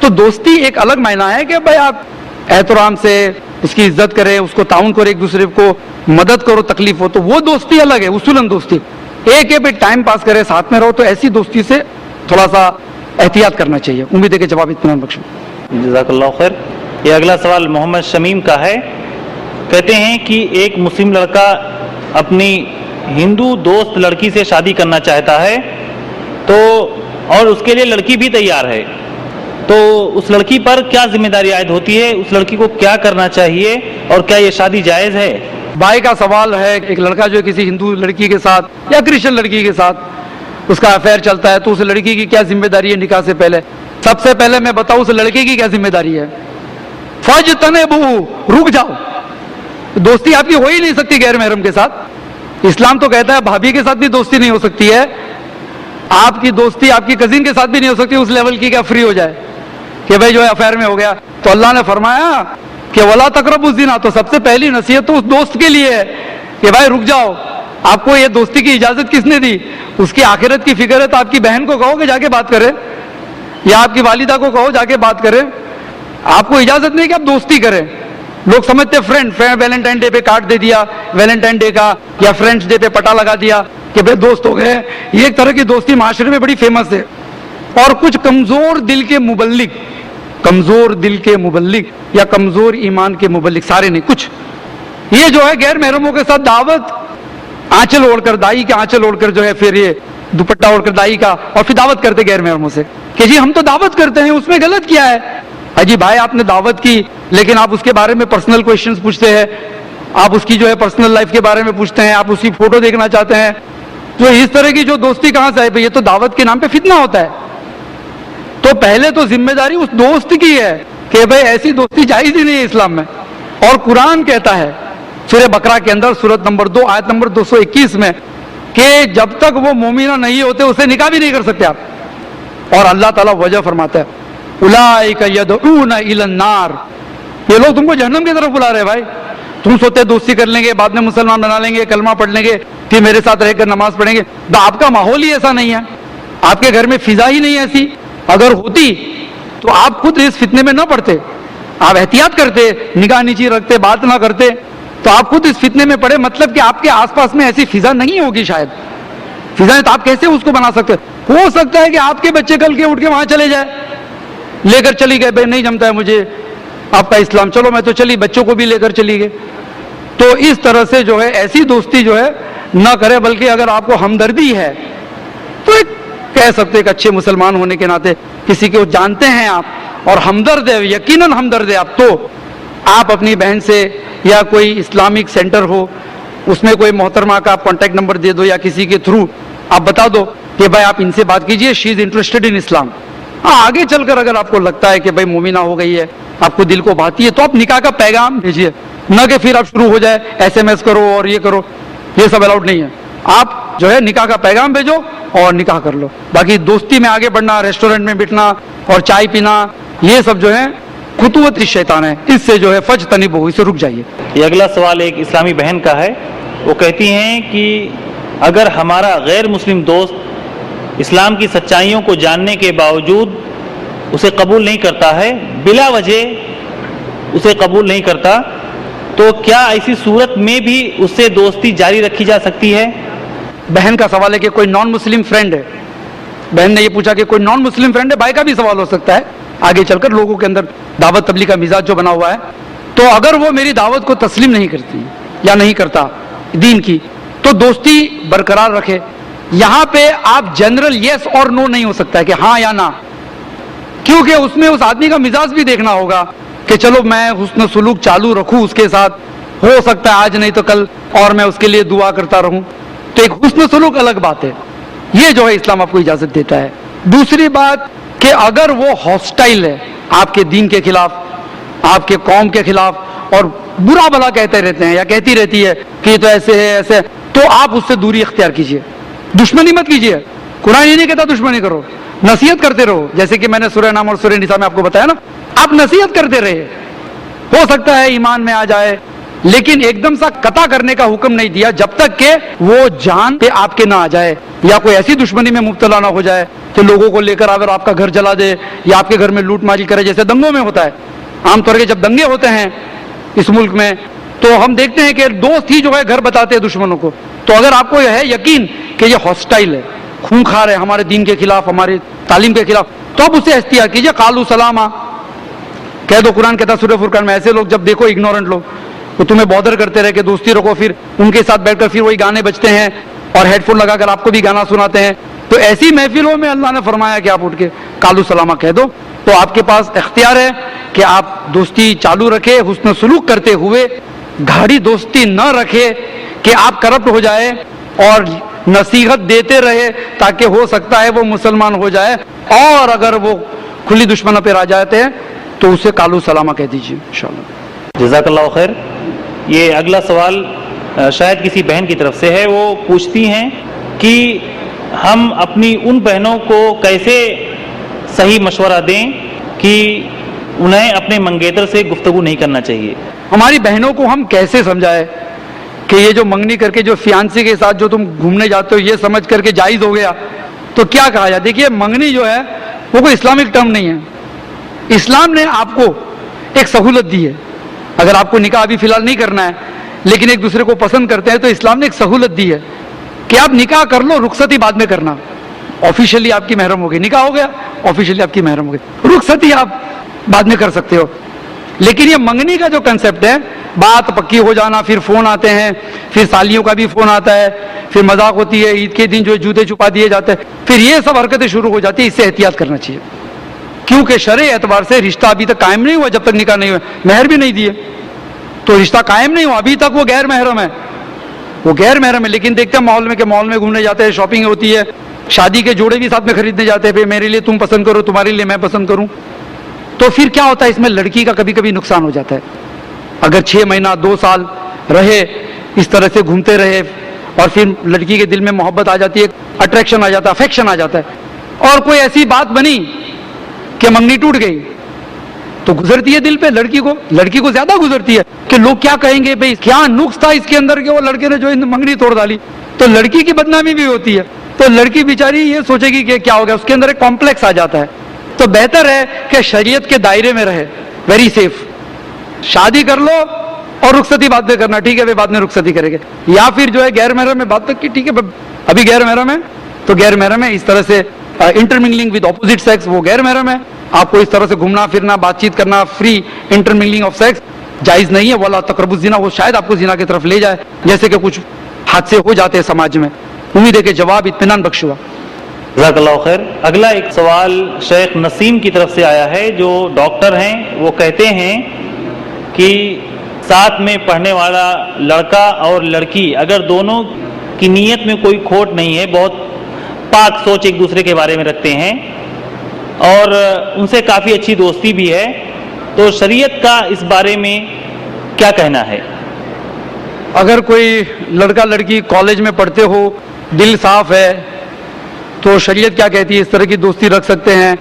تو دوستی ایک الگ معنی ہے کہ بھائی آپ احترام سے اس کی عزت کرے, اس کو تعاون کرو, ایک دوسرے کو مدد کرو, تکلیف ہو, تو وہ دوستی الگ ہے, اصولاً دوستی. ایک ہے بھائی ٹائم پاس کرے, ساتھ میں رہو, تو ایسی دوستی سے تھوڑا سا احتیاط کرنا چاہیے. امید ہے کہ جواب اطمینان بخش. جزاک اللہ خیر. یہ اگلا سوال محمد شمیم کا ہے. کہتے ہیں کہ ایک مسلم لڑکا اپنی ہندو دوست لڑکی سے شادی کرنا چاہتا ہے, تو اور اس کے لیے لڑکی بھی تیار ہے, تو اس لڑکی پر کیا ذمہ داری عائد ہوتی ہے؟ اس لڑکی کو کیا کرنا چاہیے, اور کیا یہ شادی جائز ہے؟ بھائی کا سوال ہے, ایک لڑکا جو کسی ہندو لڑکی کے ساتھ یا کرسچن لڑکی کے ساتھ اس کا افیئر چلتا ہے, تو اس لڑکی کی کیا ذمہ داری ہے نکاح سے پہلے؟ سب سے پہلے میں بتاؤں اس لڑکے کی کیا ذمہ داری ہے. فَاجْتَنِبُوهُ, رک جاؤ. دوستی آپ کی ہو ہی نہیں سکتی غیر محرم کے ساتھ. اسلام تو کہتا ہے بھابھی کے ساتھ بھی دوستی نہیں ہو سکتی ہے, آپ کی دوستی آپ کی کزن کے ساتھ بھی نہیں ہو سکتی. اس لیول کی کیا فری ہو جائے کہ بھائی جو ہے افیئر میں ہو گیا. تو اللہ نے فرمایا کہ وَلَا تَقْرَبُوا الزِّنَا, تو سب سے پہلی نصیحت تو اس دوست کے لیے ہے کہ بھائی رک جاؤ. آپ کو یہ دوستی کی اجازت کس نے دی؟ اس کی آخرت کی فکر ہے تو آپ کی بہن کو کہو کہ جا کے بات کرے, یا آپ کی والدہ کو کہو جا کے بات کرے. آپ کو اجازت نہیں کہ آپ دوستی کریں. لوگ سمجھتے فرینڈ ویلنٹائن ڈے پہ کارڈ دے دیا ویلنٹائن ڈے کا, یا فرینڈس ڈے پہ پٹا لگا دیا کہ بھائی دوست ہو گئے. یہ ایک طرح کی دوستی معاشرے میں بڑی فیمس ہے. اور کچھ کمزور دل کے مبلغ یا کمزور ایمان کے مبلغ, سارے نہیں, کچھ یہ جو ہے غیر محرموں کے ساتھ دعوت, آنچل اوڑھ کر, دائی کے آنچل اوڑھ کر جو ہے پھر یہ دوپٹہ اوڑھ کر دائی کا, اور پھر دعوت کرتے غیر محرموں سے کہ جی ہم تو دعوت کرتے ہیں, اس میں غلط کیا ہے؟ جی بھائی آپ نے دعوت کی, لیکن آپ اس کے بارے میں پرسنل کویشچنز پوچھتے ہیں, آپ اس کی جو ہے پرسنل لائف کے بارے میں پوچھتے ہیں, آپ اس کی فوٹو دیکھنا چاہتے ہیں. تو اس طرح کی جو دوستی کہاں سے ہے؟ یہ تو دعوت کے نام پہ فتنہ ہوتا ہے. تو پہلے تو ذمہ داری اس دوست کی ہے کہ بھائی ایسی دوستی جائز ہی نہیں ہے اسلام میں. اور قرآن کہتا ہے سورہ بقرہ کے اندر سورت نمبر 2 آیت نمبر 221 میں کہ جب تک وہ مومنہ نہیں ہوتے اسے نکاح بھی نہیں کر سکتے آپ. اور اللہ تعالیٰ وجہ فرماتا ہے اولئک یدعون الی النار, یہ لوگ تم کو جہنم کی طرف بلا رہے ہیں. بھائی تم سوچتے دوستی کر لیں گے, بعد میں مسلمان بنا لیں گے, کلمہ پڑھ لیں گے, پھر میرے ساتھ رہ کر نماز پڑھیں گے. تو آپ کا ماحول ہی ایسا نہیں ہے, آپ کے گھر میں فضا ہی نہیں ایسی. اگر ہوتی تو آپ خود اس فتنے میں نہ پڑتے, آپ احتیاط کرتے, نگاہ نیچی رکھتے, بات نہ کرتے, تو آپ خود اس فتنے میں پڑے. مطلب کہ آپ کے آس پاس میں ایسی فضا نہیں ہوگی. شاید فضا ہے تو آپ کیسے اس کو بنا سکتے؟ ہو سکتا ہے کہ آپ کے بچے کل کے اٹھ کے وہاں چلے جائے, لے کر چلی گئے, بھائی نہیں جمتا ہے مجھے آپ کا اسلام, چلو میں تو چلی, بچوں کو بھی لے کر چلی گئے. تو اس طرح سے جو ہے ایسی دوستی جو ہے نہ کرے. بلکہ اگر آپ کو ہمدردی ہے تو ایک کہہ سکتے ایک اچھے مسلمان ہونے کے ناطے کسی کو جانتے ہیں آپ اور ہمدرد ہے, یقیناً ہمدرد ہے آپ, تو آپ اپنی بہن سے یا کوئی اسلامک سینٹر ہو اس میں کوئی محترمہ کا کانٹیکٹ نمبر دے دو, یا کسی کے تھرو آپ بتا دو کہ بھائی آپ ان سے بات کیجئے, شی از انٹرسٹڈ ان اسلام. ہاں آگے چل کر اگر آپ کو لگتا ہے کہ بھائی مومنہ ہو گئی ہے, آپ کو دل کو بھاتی ہے, تو آپ نکاح کا پیغام بھیجیے, نہ کہ پھر آپ شروع ہو جائے SMS کرو اور یہ کرو, یہ سب الاؤڈ نہیں ہے. آپ جو ہے نکاح کا پیغام بھیجو اور نکاح کر لو. باقی دوستی میں آگے بڑھنا, ریسٹورنٹ میں بیٹھنا اور چائے پینا, یہ سب جو ہے خطوط شیطان ہے, اس سے جو ہے فجتنبوہ, اس سے رک جائیے. یہ اگلا سوال ایک اسلامی بہن کا ہے. وہ کہتی ہیں کہ اگر ہمارا غیر مسلم دوست اسلام کی سچائیوں کو جاننے کے باوجود اسے قبول نہیں کرتا ہے، بلا وجہ اسے قبول نہیں کرتا، تو کیا ایسی صورت میں بھی اس سے دوستی جاری رکھی جا سکتی ہے؟ بہن کا سوال ہے کہ کوئی نان مسلم فرینڈ ہے، بہن نے یہ پوچھا کہ کوئی نان مسلم فرینڈ ہے، بھائی کا بھی سوال ہو سکتا ہے آگے چل کر لوگوں کے اندر دعوت تبلیغ کا مزاج جو بنا ہوا ہے، تو اگر وہ میری دعوت کو تسلیم نہیں کرتی یا نہیں کرتا دین کی تو دوستی برقرار رکھے. یہاں پہ آپ جنرل یس اور نو نہیں ہو سکتا ہے کہ ہاں یا نہ، کیونکہ اس میں اس آدمی کا مزاج بھی دیکھنا ہوگا کہ چلو میں حسن سلوک چالو رکھوں اس کے ساتھ، ہو سکتا ہے آج نہیں تو کل اور میں اس کے لیے دعا کرتا رہوں. تو ایک حسن سلوک الگ بات ہے، یہ جو ہے اسلام آپ کو اجازت دیتا ہے. دوسری بات کہ اگر وہ ہاسٹائل ہے آپ کے دین کے خلاف، آپ کے قوم کے خلاف، اور برا بھلا کہتے رہتے ہیں یا کہتی رہتی ہے کہ یہ تو ایسے ہے ایسے، تو آپ اس سے دوری اختیار کیجئے، دشمنی مت کیجئے. قرآن یہ نہیں کہتا دشمنی کرو، نصیحت کرتے رہو، جیسے کہ میں نے سورہ نام اور سورہ نساء میں آپ کو بتایا نا، آپ نصیحت کرتے رہے. ہو سکتا ہے ایمان میں آ جائے، لیکن ایک دم سا قطع کرنے کا حکم نہیں دیا جب تک کہ وہ جان پہ آپ کے نہ آ جائے یا کوئی ایسی دشمنی میں مبتلا نہ ہو جائے کہ لوگوں کو لے کر اگر آپ کا گھر جلا دے یا آپ کے گھر میں لوٹ ماری کرے، جیسے دنگوں میں ہوتا ہے. عام طور کے جب دنگے ہوتے ہیں اس ملک میں تو ہم دیکھتے ہیں کہ دوست ہی جو ہے گھر بتاتے ہیں دشمنوں کو. تو اگر آپ کو یہ ہے یقین کہ یہ ہاسٹائل ہے، خونخوار ہے ہمارے دین کے خلاف، ہماری تعلیم کے خلاف، تو آپ اسے اختیار کیجئے. قالوا سلاما کہہ دو. قرآن کہتا سورہ فرقان میں ایسے لوگ جب دیکھو اگنورنٹ لوگ وہ تمہیں بادر کرتے رہے کہ دوستی رکھو، پھر ان کے ساتھ بیٹھ کر پھر وہی گانے بجتے ہیں اور ہیڈ فون لگا کر آپ کو بھی گانا سناتے ہیں، تو ایسی محفلوں میں اللہ نے فرمایا کہ آپ اٹھ کے قالوا سلاما کہہ دو. تو آپ کے پاس اختیار ہے کہ آپ دوستی چالو رکھے، حسن سلوک کرتے ہوئے گاڑی دوستی نہ رکھے کہ آپ کرپٹ ہو جائے، اور نصیحت دیتے رہے تاکہ ہو سکتا ہے وہ مسلمان ہو جائے، اور اگر وہ کھلی دشمنوں پہ آ جاتے ہیں تو اسے قالوا سلاما کہہ دیجیے انشاءاللہ. جزاک اللہ خیر. یہ اگلا سوال شاید کسی بہن کی طرف سے ہے. وہ پوچھتی ہیں کہ ہم اپنی ان بہنوں کو کیسے صحیح مشورہ دیں کہ انہیں اپنے منگیتر سے گفتگو نہیں کرنا چاہیے. ہماری بہنوں کو ہم کیسے سمجھائے کہ یہ جو منگنی کر کے جو فیانسی کے ساتھ جو تم گھومنے جاتے ہو یہ سمجھ کر کے جائز ہو گیا، تو کیا کہا جائے؟ دیکھیے منگنی جو ہے وہ کوئی اسلامک ٹرم نہیں ہے. اسلام نے آپ کو ایک سہولت دی ہے. اگر آپ کو نکاح ابھی فی الحال نہیں کرنا ہے لیکن ایک دوسرے کو پسند کرتے ہیں تو اسلام نے ایک سہولت دی ہے کہ آپ نکاح کر لو، رخصتی بعد میں کرنا. آفیشلی آپ کی محرم ہو گئی، نکاح ہو گیا آفیشلی آپ کی محرم ہو گئی، رخصتی آپ بعد میں کر سکتے ہو. لیکن یہ منگنی کا جو کنسپٹ ہے، بات پکی ہو جانا، پھر فون آتے ہیں، پھر سالیوں کا بھی فون آتا ہے، پھر مذاق ہوتی ہے، عید کے دن جو جوتے چھپا دیے جاتے ہیں، پھر یہ سب حرکتیں شروع ہو جاتی ہیں. اس سے احتیاط کرنا چاہیے کیونکہ شرعی اعتبار سے رشتہ ابھی تک قائم نہیں ہوا جب تک نکاح نہیں ہوا، مہر بھی نہیں دیے تو رشتہ قائم نہیں ہوا، ابھی تک وہ غیر محرم ہے، وہ غیر محرم ہے. لیکن دیکھتے ہیں ماحول میں کہ مال میں گھومنے جاتے ہیں، شاپنگ ہوتی ہے، شادی کے جوڑے بھی ساتھ میں خریدنے جاتے ہیں، پھر میرے لیے تم پسند کرو، تمہارے لیے میں پسند کروں. تو پھر کیا ہوتا ہے اس میں لڑکی کا کبھی کبھی نقصان ہو جاتا ہے. اگر 6 مہینہ 2 سال رہے اس طرح سے گھومتے رہے اور پھر لڑکی کے دل میں محبت آ جاتی ہے، اٹریکشن آ جاتا ہے، افیکشن آ جاتا ہے، اور کوئی ایسی بات بنی کہ منگنی ٹوٹ گئی تو گزرتی ہے دل پہ لڑکی کو زیادہ گزرتی ہے کہ لوگ کیا کہیں گے، بھئی کیا نقص تھا اس کے اندر کہ وہ لڑکے نے جو منگنی توڑ ڈالی. تو لڑکی کی بدنامی بھی ہوتی ہے، تو لڑکی بیچاری یہ سوچے گی کہ کیا ہو گیا، اس کے اندر ایک کمپلیکس آ جاتا ہے. تو بہتر ہے کہ شریعت کے دائرے میں رہے، ویری سیف. شادی کر لو اور رخصتی بعد میں کرنا، ٹھیک ہے بعد میں رخصتی کرے گے، یا پھر جو ہے غیر محرم میں بات تک کی، ٹھیک ہے ابھی غیر محرم ہے تو غیر محرم ہے. اس طرح سے انٹرمنگلنگ ود اپوزٹ سیکس وہ غیر محرم ہے. آپ کو اس طرح سے گھومنا پھرنا، بات چیت کرنا، فری انٹرمنگلنگ آف سیکس جائز نہیں ہے. ولا تقربوا الزنا، وہ شاید آپ کو زنا کی طرف لے جائے، جیسے کہ کچھ حادثے ہو جاتے ہیں سماج میں. امید ہے کہ جواب اطمینان بخش ہوا. جزاک اللہ خیر. اگلا ایک سوال شیخ نسیم کی طرف سے آیا ہے جو ڈاکٹر ہیں. وہ کہتے ہیں کہ ساتھ میں پڑھنے والا لڑکا اور لڑکی اگر دونوں کی نیت میں کوئی کھوٹ نہیں ہے، بہت پاک سوچ ایک دوسرے کے بارے میں رکھتے ہیں اور ان سے کافی اچھی دوستی بھی ہے، تو شریعت کا اس بارے میں کیا کہنا ہے؟ اگر کوئی لڑکا لڑکی کالج میں پڑھتے ہو، دل صاف ہے، تو شریعت کیا کہتی ہے؟ اس طرح کی دوستی رکھ سکتے ہیں.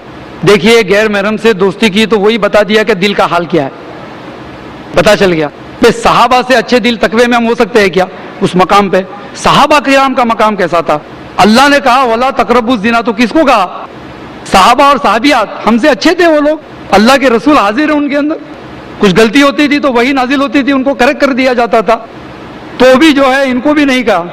دیکھیے غیر محرم سے دوستی کی تو وہی بتا دیا کہ دل کا حال کیا ہے، پتا چل گیا. صحابہ سے اچھے دل تقوی میں ہم ہو سکتے ہیں کیا اس مقام پہ؟ صحابہ کرام کا مقام کیسا تھا. اللہ نے کہا ولا تقربوا الزنا, تو کس کو کہا؟ صحابہ اور صحابیات. ہم سے اچھے تھے وہ لوگ, اللہ کے رسول حاضر ہیں ان کے اندر. کچھ غلطی ہوتی تھی تو وہی نازل ہوتی تھی, ان کو کریکٹ کر دیا جاتا تھا. تو بھی جو ہے ان کو بھی نہیں کہا,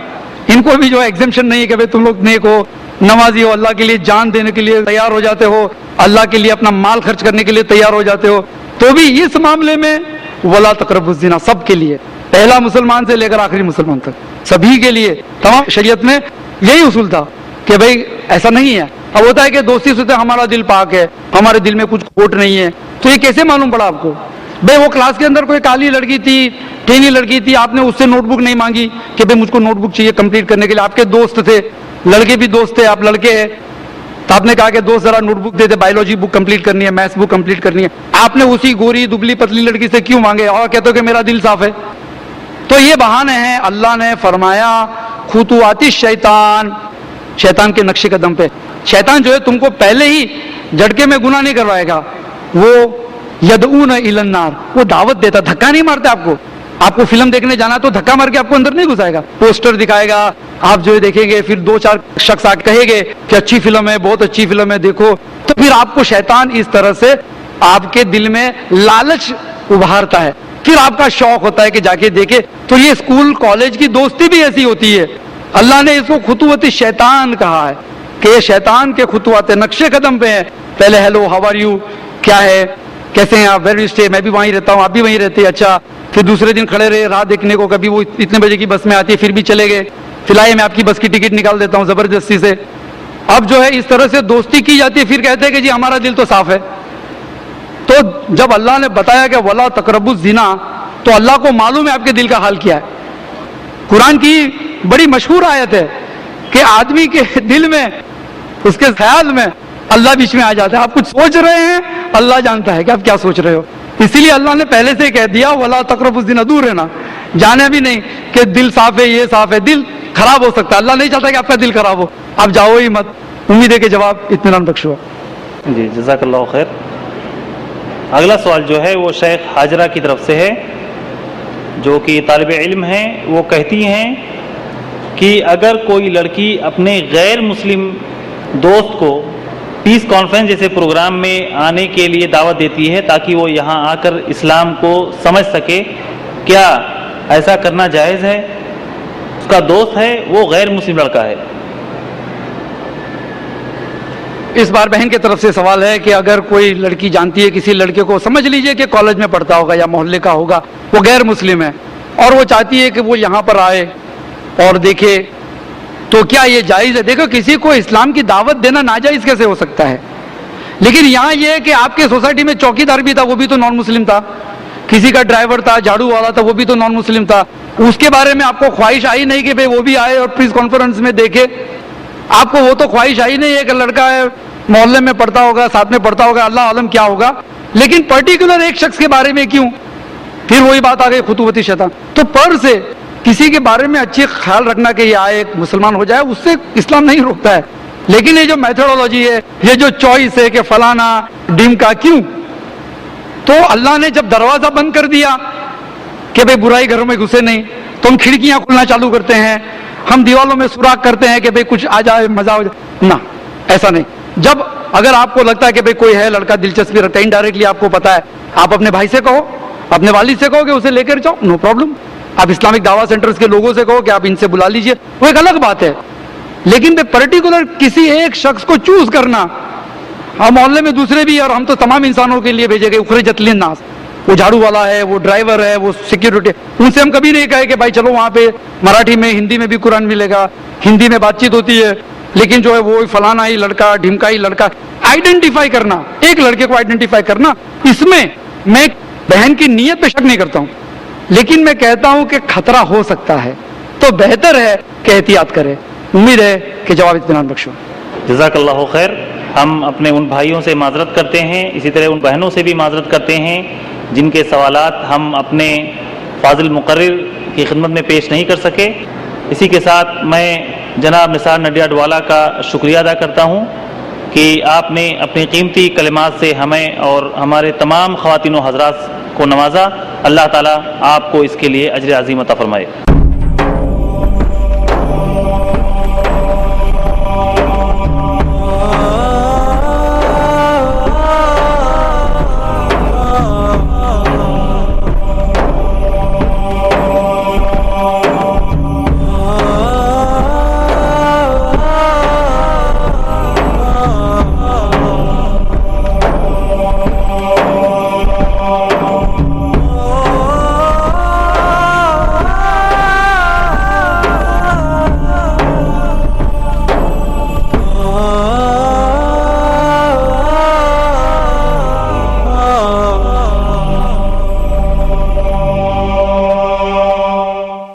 ان کو بھی جو ہے ایگزمپشن نہیں ہے کہ تم لوگ نیک ہو, نمازی ہو, اللہ کے لیے جان دینے کے لیے تیار ہو جاتے ہو, اللہ کے لیے اپنا مال خرچ کرنے کے لیے تیار ہو جاتے ہو. تو بھی اس معاملے میں ولا تقربوا الزنا سب کے لیے, پہلا مسلمان سے لے کر آخری مسلمان تک, سبھی کے لیے. تمام شریعت میں یہی اصول تھا کہ بھائی ایسا نہیں ہے. اب ہوتا ہے کہ دوستی سے ہمارا دل پاک ہے, ہمارے دل میں کچھ کھوٹ نہیں ہے, تو یہ کیسے معلوم پڑا آپ کو؟ بھائی وہ کلاس کے اندر کوئی کالی لڑکی تھی, ٹینی لڑکی تھی, آپ نے اس سے نوٹ بک نہیں مانگی کہ بھائی مجھ کو نوٹ بک چاہیے کمپلیٹ کرنے کے لیے. آپ کے دوست تھے, لڑکے بھی دوست تھے, آپ لڑکے ہیں, تو آپ نے کہا کہ دوست ذرا نوٹ بک دے دے, بایولوجی بک کمپلیٹ کرنی ہے, میتھس بک کمپلیٹ کرنی ہے. آپ نے اسی گوری دبلی پتلی لڑکی سے کیوں مانگے اور کہتے ہو کہ میرا دل صاف ہے؟ تو یہ بہانے ہیں. اللہ نے فرمایا خطوات الشیطان, شیطان کے نقش قدم پہ. شیطان جو ہے تم کو پہلے ہی جھٹکے میں گناہ نہیں کروائے گا. وہ یدعون الی النار, وہ دعوت دیتا, دھکا نہیں مارتا آپ کو. آپ کو فلم دیکھنے جانا تو دھکا مار کے آپ کو اندر نہیں گھسائے گا, پوسٹر دکھائے گا, آپ جو دیکھیں گے, پھر 2-4 شخص آ کے کہے گے کہ اچھی فلم ہے, بہت اچھی فلم ہے, دیکھو. تو پھر آپ کو شیطان اس طرح سے آپ کے دل میں لالچ ابھارتا ہے, پھر آپ کا شوق ہوتا ہے کہ جا کے دیکھے. تو یہ اسکول کالج کی دوستی بھی ایسی ہوتی ہے. اللہ نے اس کو خطوط شیطان کہا ہے کہ یہ شیطان کے خطوات نقش قدم پہ ہیں. پہلے ہیلو ہاؤ آر یو, کیا ہے, کیسے ہیں آپ, ویئر یو اسٹے, میں بھی وہیں رہتا ہوں, آپ بھی وہیں رہتے ہیں, اچھا. پھر دوسرے دن کھڑے رہے راہ دیکھنے کو, کبھی وہ اتنے بجے کی بس میں آتی ہے, پھر بھی چلے گئے, فی الحال میں آپ کی بس کی ٹکٹ نکال دیتا ہوں زبردستی سے. اب جو ہے اس طرح سے دوستی کی جاتی ہے, پھر کہتے ہیں کہ جی ہمارا دل تو صاف ہے. تو جب اللہ نے بتایا کہ ولا تقربوا الزنا, تو اللہ کو معلوم ہے آپ کے دل کا حال کیا ہے. قرآن کی بڑی مشہور آیت ہے کہ آدمی کے دل میں, اس کے خیال میں اللہ بیچ میں آ جاتا ہے. آپ کچھ سوچ رہے ہیں, اللہ جانتا ہے کہ آپ کیا سوچ رہے ہو. اسی لیے اللہ نے پہلے سے کہہ دیا ولا تقربوا الزنا, دور رہنا, جانے بھی نہیں کہ دل صاف ہے, یہ صاف ہے. دل خراب ہو سکتا ہے, اللہ نہیں چاہتا کہ آپ کا دل خراب ہو, آپ جاؤ ہی مت. امید ہے کہ جواب اطمینان بخش ہوا. جی جزاک اللہ خیر. اگلا سوال جو ہے وہ شیخ حاجرہ کی طرف سے ہے, جو کہ طالب علم ہیں. وہ کہتی ہیں کہ اگر کوئی لڑکی اپنے غیر مسلم دوست کو پیس کانفرنس جیسے پروگرام میں آنے کے لیے دعوت دیتی ہے تاکہ وہ یہاں آ کر اسلام کو سمجھ سکے, کیا ایسا کرنا جائز ہے؟ اس کا دوست ہے وہ غیر مسلم لڑکا ہے. اس بار بہن کی طرف سے سوال ہے کہ اگر کوئی لڑکی جانتی ہے کسی لڑکے کو, سمجھ لیجئے کہ کالج میں پڑھتا ہوگا یا محلے کا ہوگا, وہ غیر مسلم ہے, اور وہ چاہتی ہے کہ وہ یہاں پر آئے اور دیکھے, تو کیا یہ جائز ہے؟ دیکھو کسی کو اسلام کی دعوت دینا ناجائز کیسے ہو سکتا ہے؟ لیکن یہاں یہ ہے کہ آپ کے سوسائٹی میں چوکی دار بھی تھا, وہ بھی تو نان مسلم تھا, کسی کا ڈرائیور تھا, جھاڑو والا تھا, وہ بھی تو نان مسلم تھا. اس کے بارے میں آپ کو خواہش آئی نہیں کہ بھئی وہ بھی آئے اور پریس کانفرنس میں دیکھے؟ آپ کو وہ تو خواہش آئی نہیں ہے کہ لڑکا ہے, محلے میں پڑھتا ہوگا, ساتھ میں پڑھتا ہوگا, اللہ عالم کیا ہوگا. لیکن پرٹیکولر ایک شخص کے بارے میں کیوں؟ پھر وہی بات آ گئی خطوط شیطان. تو پر سے کسی کے بارے میں اچھی خیال رکھنا کہ یہ آئے مسلمان ہو جائے, اس سے اسلام نہیں روکتا ہے. لیکن یہ جو میتھڈولوجی ہے, یہ جو چوائس ہے کہ فلانا ڈیم کا, کیوں؟ تو اللہ نے جب دروازہ بند کر دیا کہ بھئی برائی گھروں میں گھسے نہیں, تو ہم کھڑکیاں کھلنا چالو کرتے ہیں, ہم دیوالوں میں سوراخ کرتے ہیں کہ بھئی کچھ آ جائے, مزہ ہو جائے. نہ, ایسا نہیں. جب اگر آپ کو لگتا ہے کہ بھئی کوئی ہے لڑکا دلچسپی رکھتا ہے, انڈائریکٹلی آپ کو پتا ہے, آپ اپنے بھائی سے کہو, اپنے والد سے کہو کہ اسے لے کر جاؤ, نو پرابلم. آپ اسلامک دعویٰ سینٹرز کے لوگوں سے کہو کہ آپ ان سے بلا لیجئے, وہ ایک الگ بات ہے. لیکن پرٹیکولر کسی ایک شخص کو چوز کرنا, ہم محلے میں دوسرے بھی, اور ہم تو تمام انسانوں کے لیے بھیجے گئے, اخرجت للناس, وہ جھاڑو والا ہے, وہ ڈرائیور ہے, وہ سیکیورٹی, ان سے ہم کبھی نہیں کہے کہ بھائی چلو وہاں پہ مراٹھی میں, ہندی میں بھی قرآن ملے گا, ہندی میں بات چیت ہوتی ہے. لیکن جو ہے وہ فلانا ہی لڑکا, ڈھمکا ہی لڑکا, آئیڈینٹیفائی کرنا, ایک لڑکے کو آئیڈینٹیفائی کرنا, اس میں میں بہن کی نیت پہ شک نہیں کرتا ہوں, لیکن میں کہتا ہوں کہ خطرہ ہو سکتا ہے, تو بہتر ہے کہ احتیاط کرے. امید ہے کہ جواب اطمینان بخش ہو. جزاک اللہ خیر. ہم اپنے ان بھائیوں سے معذرت کرتے ہیں, اسی طرح ان بہنوں سے بھی معذرت کرتے ہیں جن کے سوالات ہم اپنے فاضل مقرر کی خدمت میں پیش نہیں کر سکے. اسی کے ساتھ میں جناب نثار نڈیاڈ والا کا شکریہ ادا کرتا ہوں کہ آپ نے اپنی قیمتی کلمات سے ہمیں اور ہمارے تمام خواتین و حضرات کو نوازا. اللہ تعالیٰ آپ کو اس کے لیے اجر عظیم عطا فرمائے.